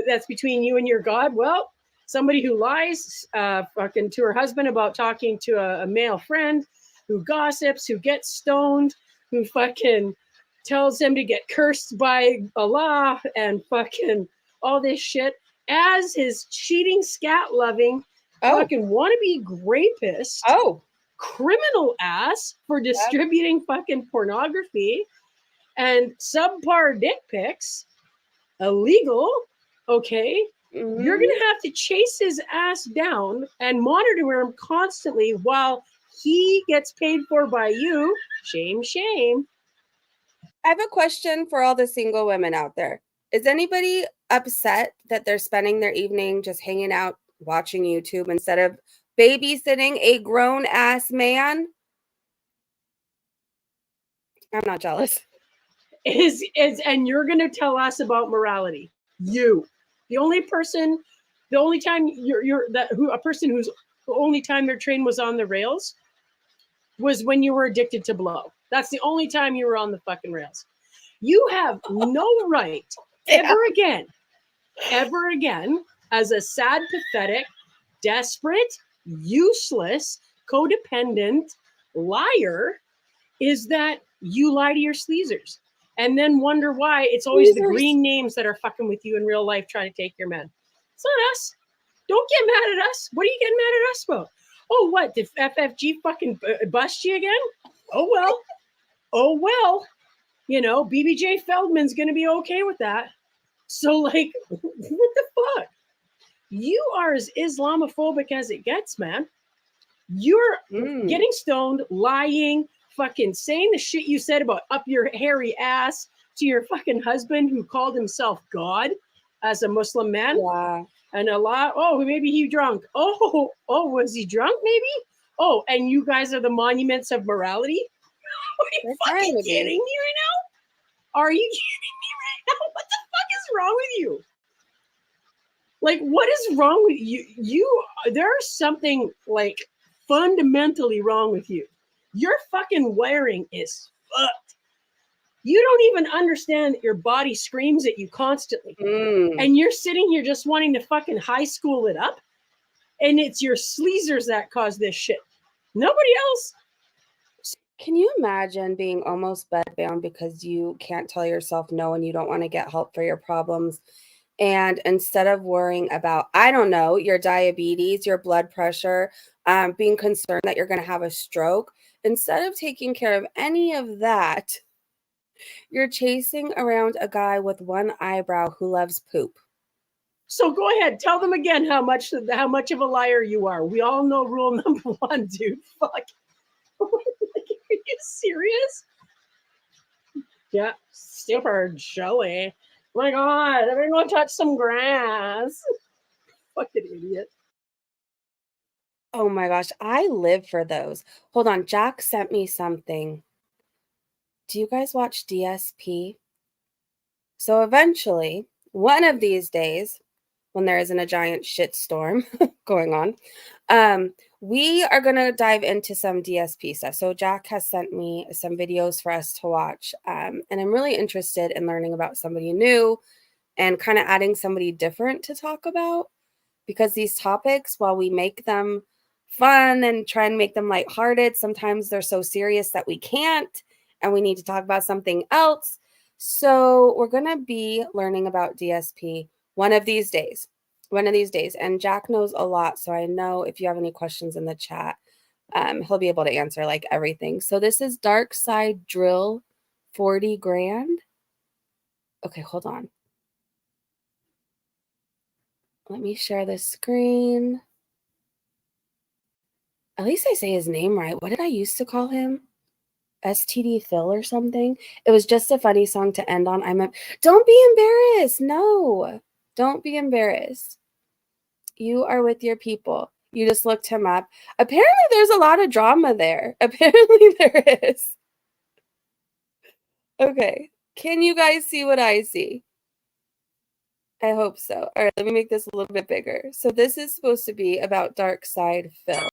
[SPEAKER 10] that's between you and your God. Well, somebody who lies fucking to her husband about talking to a male friend, who gossips, who gets stoned, who fucking tells him to get cursed by Allah and fucking all this shit as his cheating, scat-loving, fucking wannabe rapist, criminal ass for distributing fucking pornography and subpar dick pics, illegal, okay? You're going to have to chase his ass down and monitor him constantly while he gets paid for by you. Shame, shame.
[SPEAKER 2] I have a question for all the single women out there. Is anybody upset that they're spending their evening just hanging out watching YouTube instead of babysitting a grown ass man? I'm not jealous.
[SPEAKER 10] And you're going to tell us about morality. You, the only time a person whose the only time their train was on the rails was when you were addicted to blow. That's the only time you were on the fucking rails. You have no right ever again, as a sad, pathetic, desperate, useless, codependent liar, is that you lie to your sleazers and then wonder why it's always the green names that are fucking with you in real life trying to take your men. It's not us. Don't get mad at us. What are you getting mad at us about? Oh, what? Did FFG fucking bust you again? Oh, well. Oh, well. You know, BBJ Feldman's going to be okay with that. So, like, what the fuck? You are as Islamophobic as it gets, man. You're getting stoned, lying, fucking saying the shit you said about up your hairy ass to your fucking husband who called himself God as a Muslim man.
[SPEAKER 2] Yeah.
[SPEAKER 10] And Allah, oh, maybe he drunk. Oh, was he drunk maybe? Oh, and you guys are the monuments of morality? Are you fucking kidding me right now? Are you kidding me right now? What the fuck is wrong with you? Like, what is wrong with you? There's something like fundamentally wrong with you. Your fucking wiring is fucked. You don't even understand that your body screams at you constantly. And you're sitting here just wanting to fucking high school it up. And it's your sleazers that cause this shit. Nobody else.
[SPEAKER 2] Can you imagine being almost bedbound because you can't tell yourself no and you don't want to get help for your problems? And instead of worrying about, I don't know, your diabetes, your blood pressure, being concerned that you're going to have a stroke, instead of taking care of any of that, you're chasing around a guy with one eyebrow who loves poop.
[SPEAKER 10] So go ahead, tell them again how much of a liar you are. We all know rule number 1, dude. Fuck. Are you serious? Yeah, super jelly. Oh my God, I'm gonna go touch some grass. Fucking idiot.
[SPEAKER 2] Oh my gosh, I live for those. Hold on, Jack sent me something. Do you guys watch DSP? So eventually, one of these days, when there isn't a giant shitstorm going on, we are going to dive into some DSP stuff. So Jack has sent me some videos for us to watch. And I'm really interested in learning about somebody new and kind of adding somebody different to talk about. Because these topics, while we make them fun and try and make them lighthearted, sometimes they're so serious that we can't. And we need to talk about something else. So we're going to be learning about DSP one of these days. And Jack knows a lot. So I know if you have any questions in the chat, he'll be able to answer like everything. So this is Dark Side Drill 40 grand. Okay, hold on. Let me share the screen. At least I say his name right. What did I used to call him? STD Phil or something? It was just a funny song to end on. Don't be embarrassed. No, don't be embarrassed. You are with your people. You just looked him up. Apparently there's a lot of drama there. Apparently there is. Okay. Can you guys see what I see? I hope so. All right, let me make this a little bit bigger. So this is supposed to be about Dark Side Phil.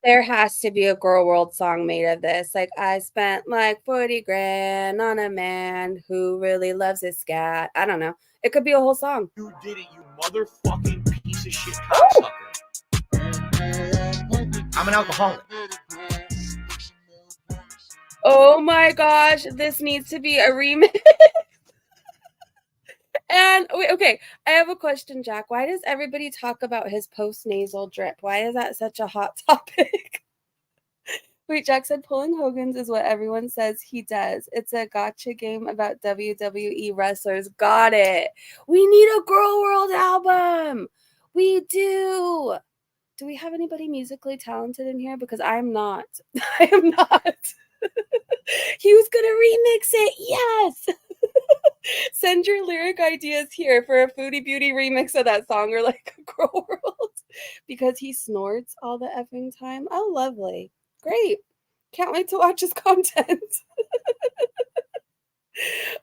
[SPEAKER 2] There has to be a Girl World song made of this. Like, I spent like 40 grand on a man who really loves his scat. I don't know. It could be a whole song.
[SPEAKER 1] You did it, you motherfucking piece of shit
[SPEAKER 2] Ooh.
[SPEAKER 1] cocksucker. I'm an alcoholic.
[SPEAKER 2] Oh my gosh, this needs to be a remix. And wait, okay, I have a question, Jack. Why does everybody talk about his post-nasal drip? Why is that such a hot topic? Wait, Jack said pulling Hogan's is what everyone says he does. It's a gotcha game about WWE wrestlers. Got it. We need a Girl World album. We do. Do we have anybody musically talented in here? Because I'm not. I am not. He was going to remix it. Yes. Send your lyric ideas here for a Foodie Beauty remix of that song or like a Girl World. Because he snorts all the effing time. Oh, lovely. Great. Can't wait to watch his content.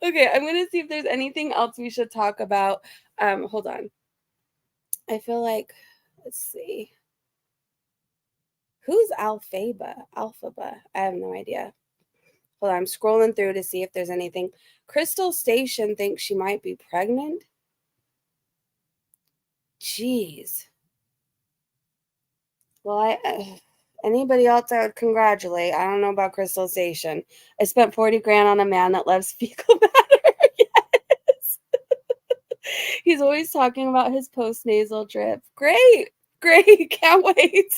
[SPEAKER 2] Okay, I'm going to see if there's anything else we should talk about. Hold on. I feel like, let's see. Who's Alphaba? Alphaba. I have no idea. Hold on, I'm scrolling through to see if there's anything. Crystal Station thinks she might be pregnant. Jeez. Well, anybody else I would congratulate. I don't know about Crystal Station. I spent 40 grand on a man that loves fecal matter. Yes. He's always talking about his post-nasal drip. Great. Great. Can't wait.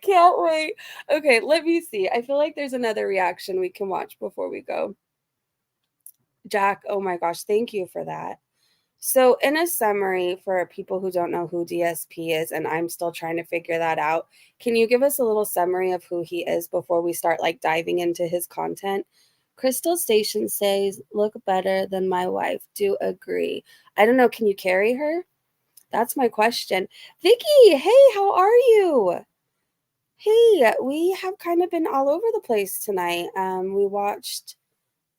[SPEAKER 2] Can't wait. Okay, let me see. I feel like there's another reaction we can watch before we go. Jack, oh my gosh, thank you for that. So in a summary, for people who don't know who DSP is, and I'm still trying to figure that out, can you give us a little summary of who he is before we start like diving into his content? Crystal Station says, look better than my wife. Do agree. I don't know. Can you carry her? That's my question. Vicky, hey, how are you? Hey, we have kind of been all over the place tonight. We watched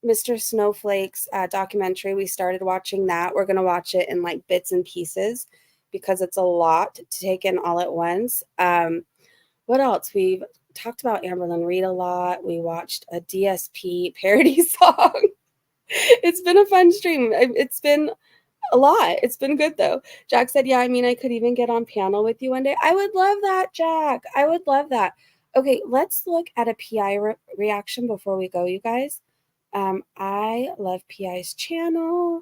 [SPEAKER 2] Mr. Snowflake's documentary. We started watching that. We're going to watch it in like bits and pieces because it's a lot to take in all at once. What else? We've talked about Amberlynn Reed a lot. We watched a DSP parody song. It's been a fun stream. It's been a lot. It's been good though. Jack said, yeah, I mean, I could even get on panel with you one day. I would love that, Jack. I would love that. Okay, let's look at a PI reaction before we go, you guys. I love PI's channel.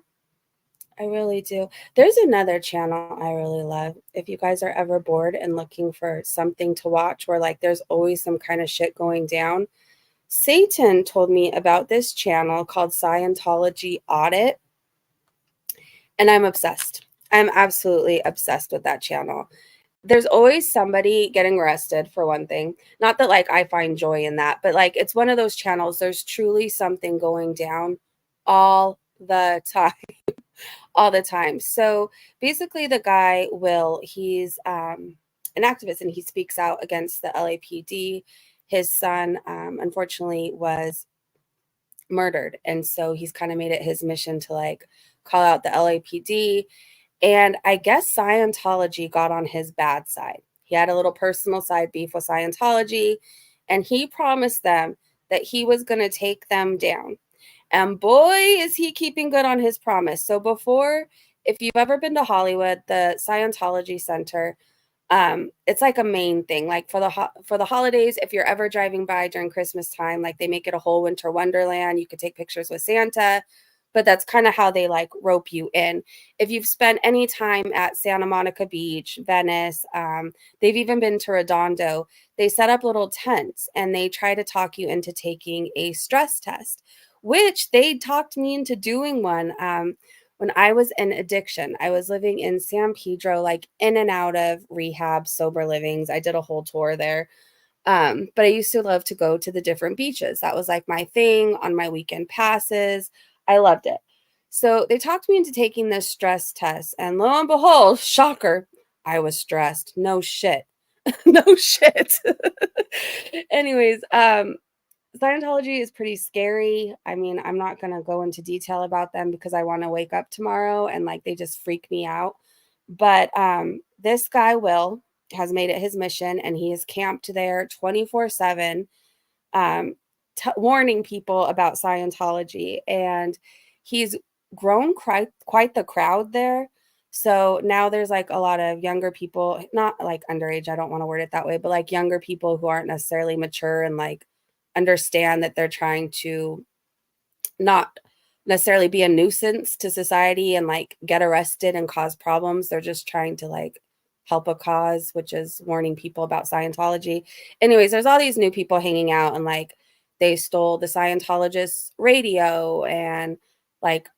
[SPEAKER 2] I really do. There's another channel I really love. If you guys are ever bored and looking for something to watch where like there's always some kind of shit going down, Satan told me about this channel called Scientology Audit. And I'm obsessed. I'm absolutely obsessed with that channel. There's always somebody getting arrested for one thing. Not that like I find joy in that, but like it's one of those channels. There's truly something going down all the time. All the time. So basically the guy he's an activist and he speaks out against the LAPD. His son unfortunately was murdered. And so he's kind of made it his mission to like call out the LAPD. And I guess Scientology got on his bad side. He had a little personal side beef with Scientology, and he promised them that he was going to take them down. And boy, is he keeping good on his promise. So before, if you've ever been to Hollywood, the Scientology Center, it's like a main thing. Like for the holidays, if you're ever driving by during Christmas time, like they make it a whole winter wonderland. You could take pictures with Santa. But that's kind of how they like rope you in. If you've spent any time at Santa Monica Beach, Venice, they've even been to Redondo, they set up little tents and they try to talk you into taking a stress test, which they talked me into doing one when I was in addiction. I was living in San Pedro, like in and out of rehab, sober livings. I did a whole tour there. But I used to love to go to the different beaches. That was like my thing on my weekend passes. I loved it. So they talked me into taking this stress test. And lo and behold, shocker, I was stressed. No shit. No shit. Anyways, Scientology is pretty scary. I mean, I'm not going to go into detail about them because I want to wake up tomorrow and like they just freak me out. But this guy will, has made it his mission, and he is camped there 24/7, warning people about Scientology. And he's grown quite the crowd there. So now there's like a lot of younger people, not like underage, I don't want to word it that way, but like younger people who aren't necessarily mature and like understand that they're trying to not necessarily be a nuisance to society and like get arrested and cause problems. They're just trying to like help a cause, which is warning people about Scientology. Anyways, there's all these new people hanging out, and like they stole the Scientologist radio and like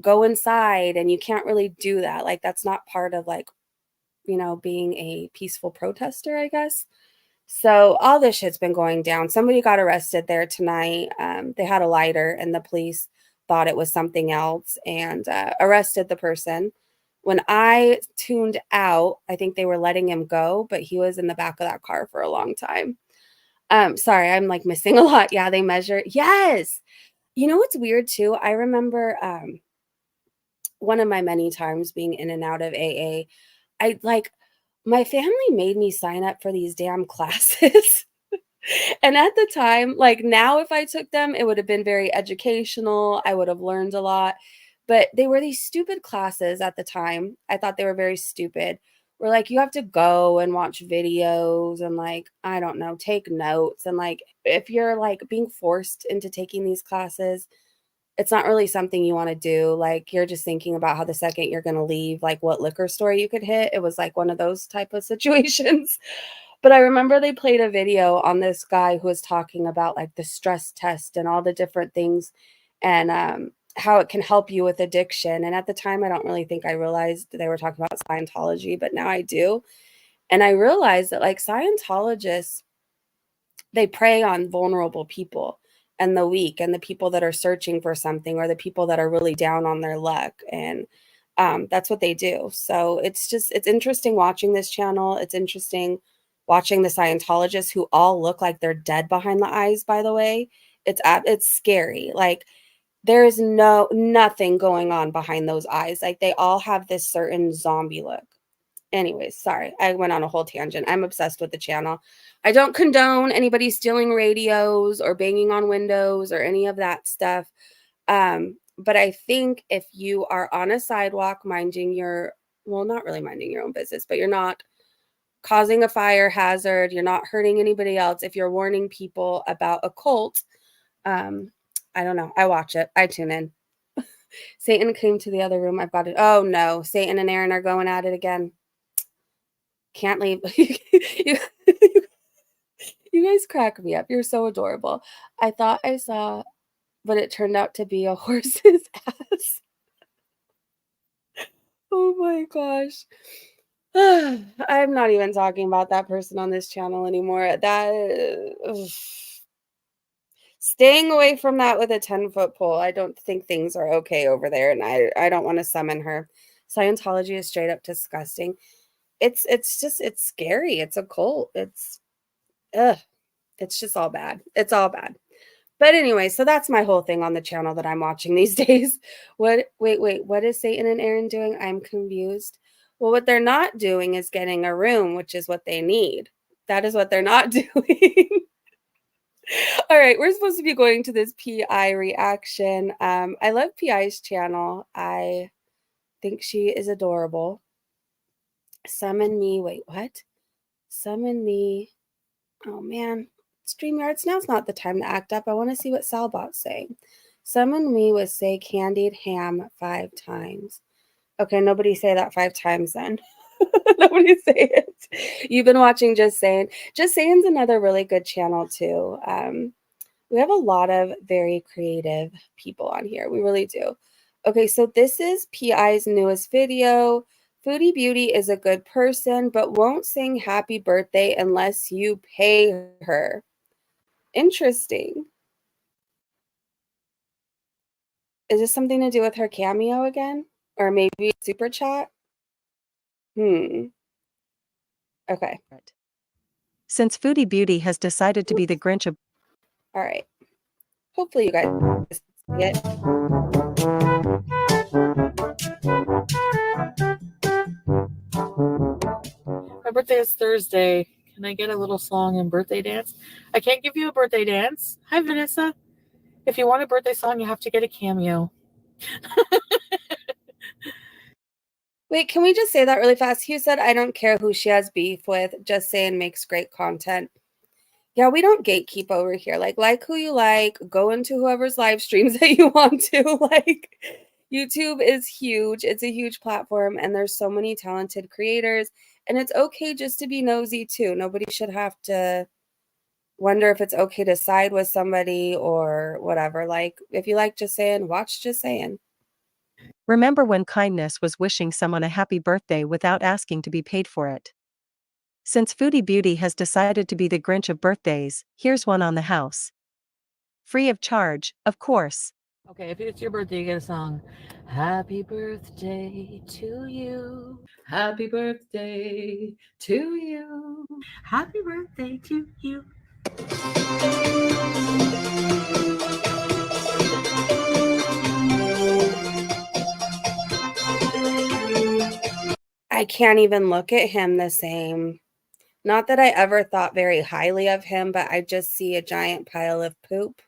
[SPEAKER 2] go inside, and you can't really do that. Like that's not part of like, you know, being a peaceful protester, I guess. So all this shit's been going down. Somebody got arrested there tonight. They had a lighter, and the police thought it was something else and arrested the person. When I tuned out, I think they were letting him go, but he was in the back of that car for a long time. Sorry, I'm like missing a lot. Yeah, they measure. Yes. You know what's weird too? I remember one of my many times being in and out of AA, my family made me sign up for these damn classes. And at the time, like now, if I took them, it would have been very educational. I would have learned a lot. But they were these stupid classes at the time. I thought they were very stupid. Where like you have to go and watch videos and like, I don't know, take notes. And like if you're like being forced into taking these classes, it's not really something you want to do. Like you're just thinking about how the second you're going to leave, like what liquor store you could hit. It was like one of those type of situations. But I remember they played a video on this guy who was talking about like the stress test and all the different things and how it can help you with addiction. And at the time, I don't really think I realized they were talking about Scientology, but now I do. And I realized that like Scientologists, they prey on vulnerable people and the weak and the people that are searching for something or the people that are really down on their luck. And that's what they do. So it's interesting watching this channel. It's interesting watching the Scientologists who all look like they're dead behind the eyes, by the way. It's scary. Like there is nothing going on behind those eyes. Like they all have this certain zombie look. Anyways, sorry, I went on a whole tangent. I'm obsessed with the channel. I don't condone anybody stealing radios or banging on windows or any of that stuff. But I think if you are on a sidewalk minding not really minding your own business, but you're not causing a fire hazard, you're not hurting anybody else, if you're warning people about a cult, I don't know. I watch it. I tune in. Satan came to the other room. I've got it. Oh no, Satan and Aaron are going at it again. Can't leave. You guys crack me up. You're so adorable. I thought I saw, but it turned out to be a horse's ass. Oh my gosh. I'm not even talking about that person on this channel anymore. Staying away from that with a 10-foot pole. I don't think things are okay over there, and I don't want to summon her. Scientology is straight up disgusting. It's scary. It's a cult. It's just all bad. It's all bad. But anyway, so that's my whole thing on the channel that I'm watching these days. Wait, what is Satan and Aaron doing? I'm confused. Well, what they're not doing is getting a room, which is what they need. That is what they're not doing. All right, we're supposed to be going to this PI reaction. I love PI's channel. I think she is adorable. Summon me. Wait, what? Summon me. Oh, man. StreamYards, now's not the time to act up. I want to see what Salbot's saying. Summon me with say candied ham 5 times. Okay, nobody say that 5 times then. Nobody say it. You've been watching Just Saying. Just Saying's another really good channel too. We have a lot of very creative people on here. We really do. Okay, so this is PI's newest video. Foodie Beauty is a good person, but won't sing happy birthday unless you pay her. Interesting. Is this something to do with her cameo again? Or maybe super chat? Okay.
[SPEAKER 11] Since Foodie Beauty has decided to be the Grinch of...
[SPEAKER 2] All right. Hopefully you guys see it.
[SPEAKER 8] birthday is Thursday. Can I get a little song and birthday dance? I can't give you a birthday dance. Hi, Vanessa. If you want a birthday song, you have to get a cameo.
[SPEAKER 2] Wait, can we just say that really fast? Hugh said, I don't care who she has beef with. Just saying makes great content. Yeah, we don't gatekeep over here. Like who you like. Go into whoever's live streams that you want to. Like, YouTube is huge. It's a huge platform, and there's so many talented creators. And it's okay just to be nosy, too. Nobody should have to wonder if it's okay to side with somebody or whatever. Like, if you like Just Saying, watch Just Saying.
[SPEAKER 11] Remember when kindness was wishing someone a happy birthday without asking to be paid for it? Since Foodie Beauty has decided to be the Grinch of birthdays, here's one on the house. Free of charge, of course.
[SPEAKER 8] Okay, if it's your birthday, you get a song. Happy birthday to you. Happy birthday to you. Happy birthday to you.
[SPEAKER 2] I can't even look at him the same. Not that I ever thought very highly of him, but I just see a giant pile of poop.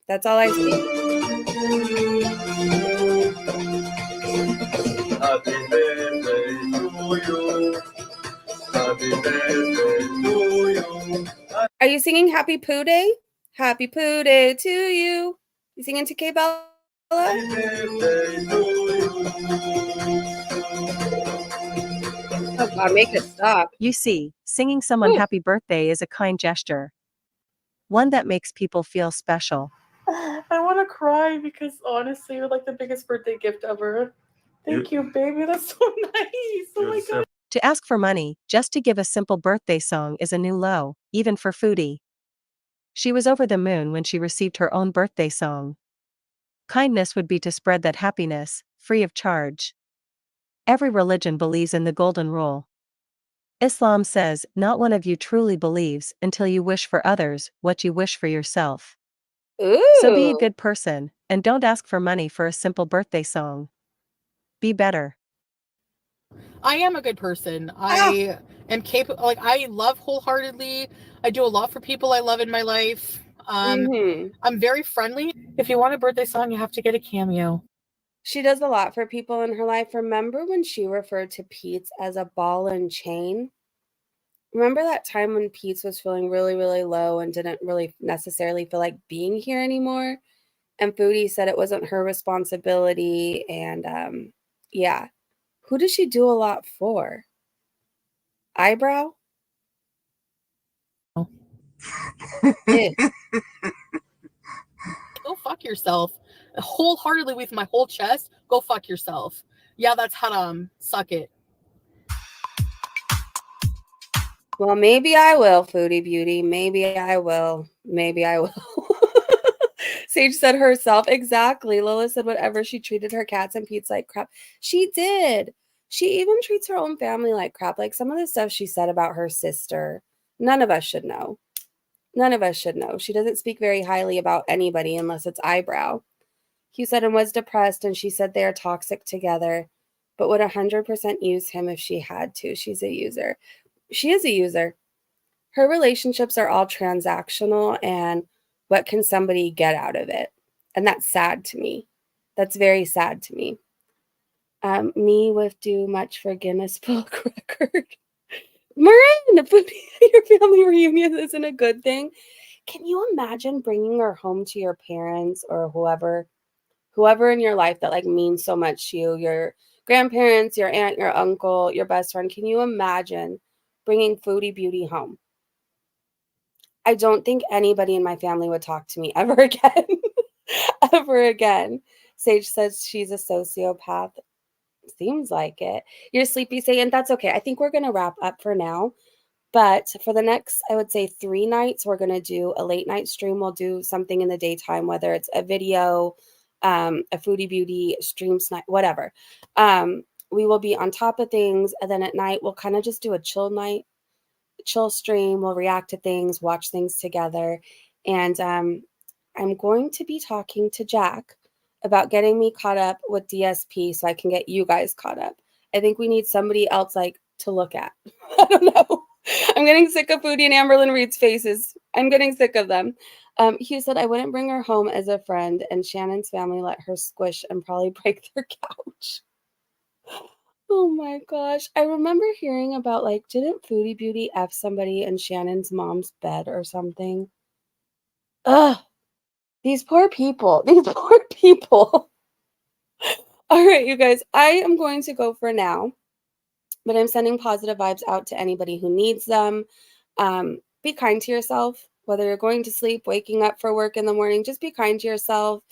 [SPEAKER 2] That's all I see.
[SPEAKER 12] Happy birthday to you. Happy birthday to you.
[SPEAKER 2] Are you singing Happy Poo Day? Happy Poo Day to you. You singing to K Bella?
[SPEAKER 12] Happy birthday to you.
[SPEAKER 2] Oh God, make it stop.
[SPEAKER 11] You see, singing someone happy birthday is a kind gesture. One that makes people feel special.
[SPEAKER 8] I want to cry because honestly, you're like the biggest birthday gift ever. Thank you, baby. That's so nice. Oh my God.
[SPEAKER 11] To ask for money, just to give a simple birthday song is a new low, even for Foodie. She was over the moon when she received her own birthday song. Kindness would be to spread that happiness, free of charge. Every religion believes in the golden rule. Islam says, not one of you truly believes until you wish for others what you wish for yourself.
[SPEAKER 2] Ooh.
[SPEAKER 11] So be a good person, and don't ask for money for a simple birthday song. Be better.
[SPEAKER 8] I am a good person. I am capable. Like, I love wholeheartedly. I do a lot for people I love in my life. I'm very friendly. If you want a birthday song, you have to get a cameo.
[SPEAKER 2] She does a lot for people in her life. Remember when she referred to Pete's as a ball and chain? Remember that time when Pete's was feeling really, really low and didn't really necessarily feel like being here anymore? And Foodie said it wasn't her responsibility. And yeah. Who does she do a lot for? Eyebrow?
[SPEAKER 8] Go fuck yourself. Wholeheartedly with my whole chest. Go fuck yourself. Yeah, that's haram. Suck it.
[SPEAKER 2] Well, maybe I will, Foodie Beauty. Maybe I will. Maybe I will. Sage said herself. Exactly. Lola said whatever. She treated her cats and Pete's like crap. She did. She even treats her own family like crap. Like some of the stuff she said about her sister. None of us should know. None of us should know. She doesn't speak very highly about anybody unless it's Eyebrow. Hugh said and was depressed, and she said they are toxic together, but would 100% use him if she had to. She's a user. She is a user. Her relationships are all transactional, and what can somebody get out of it? And that's sad to me. That's very sad to me. Me with do much for Guinness Book Record. Marin, your family reunion isn't a good thing. Can you imagine bringing her home to your parents or whoever in your life that like means so much to you, your grandparents, your aunt, your uncle, your best friend? Can you imagine bringing Foodie Beauty home? I don't think anybody in my family would talk to me ever again. Ever again. Sage says she's a sociopath. Seems like it. You're sleepy, saying that's okay. I think we're going to wrap up for now. But for the next, I would say 3 nights, we're going to do a late night stream. We'll do something in the daytime, whether it's a video, a Foodie Beauty stream snipe, whatever. We will be on top of things. And then at night, we'll kind of just do a chill night, chill stream. We'll react to things, watch things together. And I'm going to be talking to Jack about getting me caught up with DSP so I can get you guys caught up. I think we need somebody else like to look at. I don't know. I'm getting sick of Foodie and Amberlyn Reed's faces. I'm getting sick of them. Hugh said, I wouldn't bring her home as a friend, and Shannon's family let her squish and probably break their couch. Oh my gosh. I remember hearing about, like, didn't Foodie Beauty F somebody in Shannon's mom's bed or something? Ugh. These poor people. These poor people. All right, you guys. I am going to go for now, but I'm sending positive vibes out to anybody who needs them. Be kind to yourself, whether you're going to sleep, waking up for work in the morning, just be kind to yourself.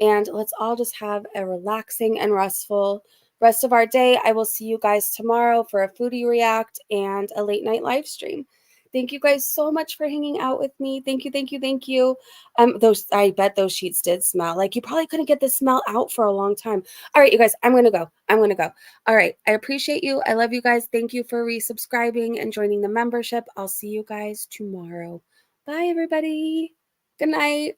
[SPEAKER 2] And let's all just have a relaxing and restful rest of our day. I will see you guys tomorrow for a Foodie React and a late night live stream. Thank you guys so much for hanging out with me. Thank you, thank you, thank you. I bet those sheets did smell. Like, you probably couldn't get the smell out for a long time. All right, you guys, I'm gonna go. All right, I appreciate you. I love you guys. Thank you for resubscribing and joining the membership. I'll see you guys tomorrow. Bye, everybody. Good night.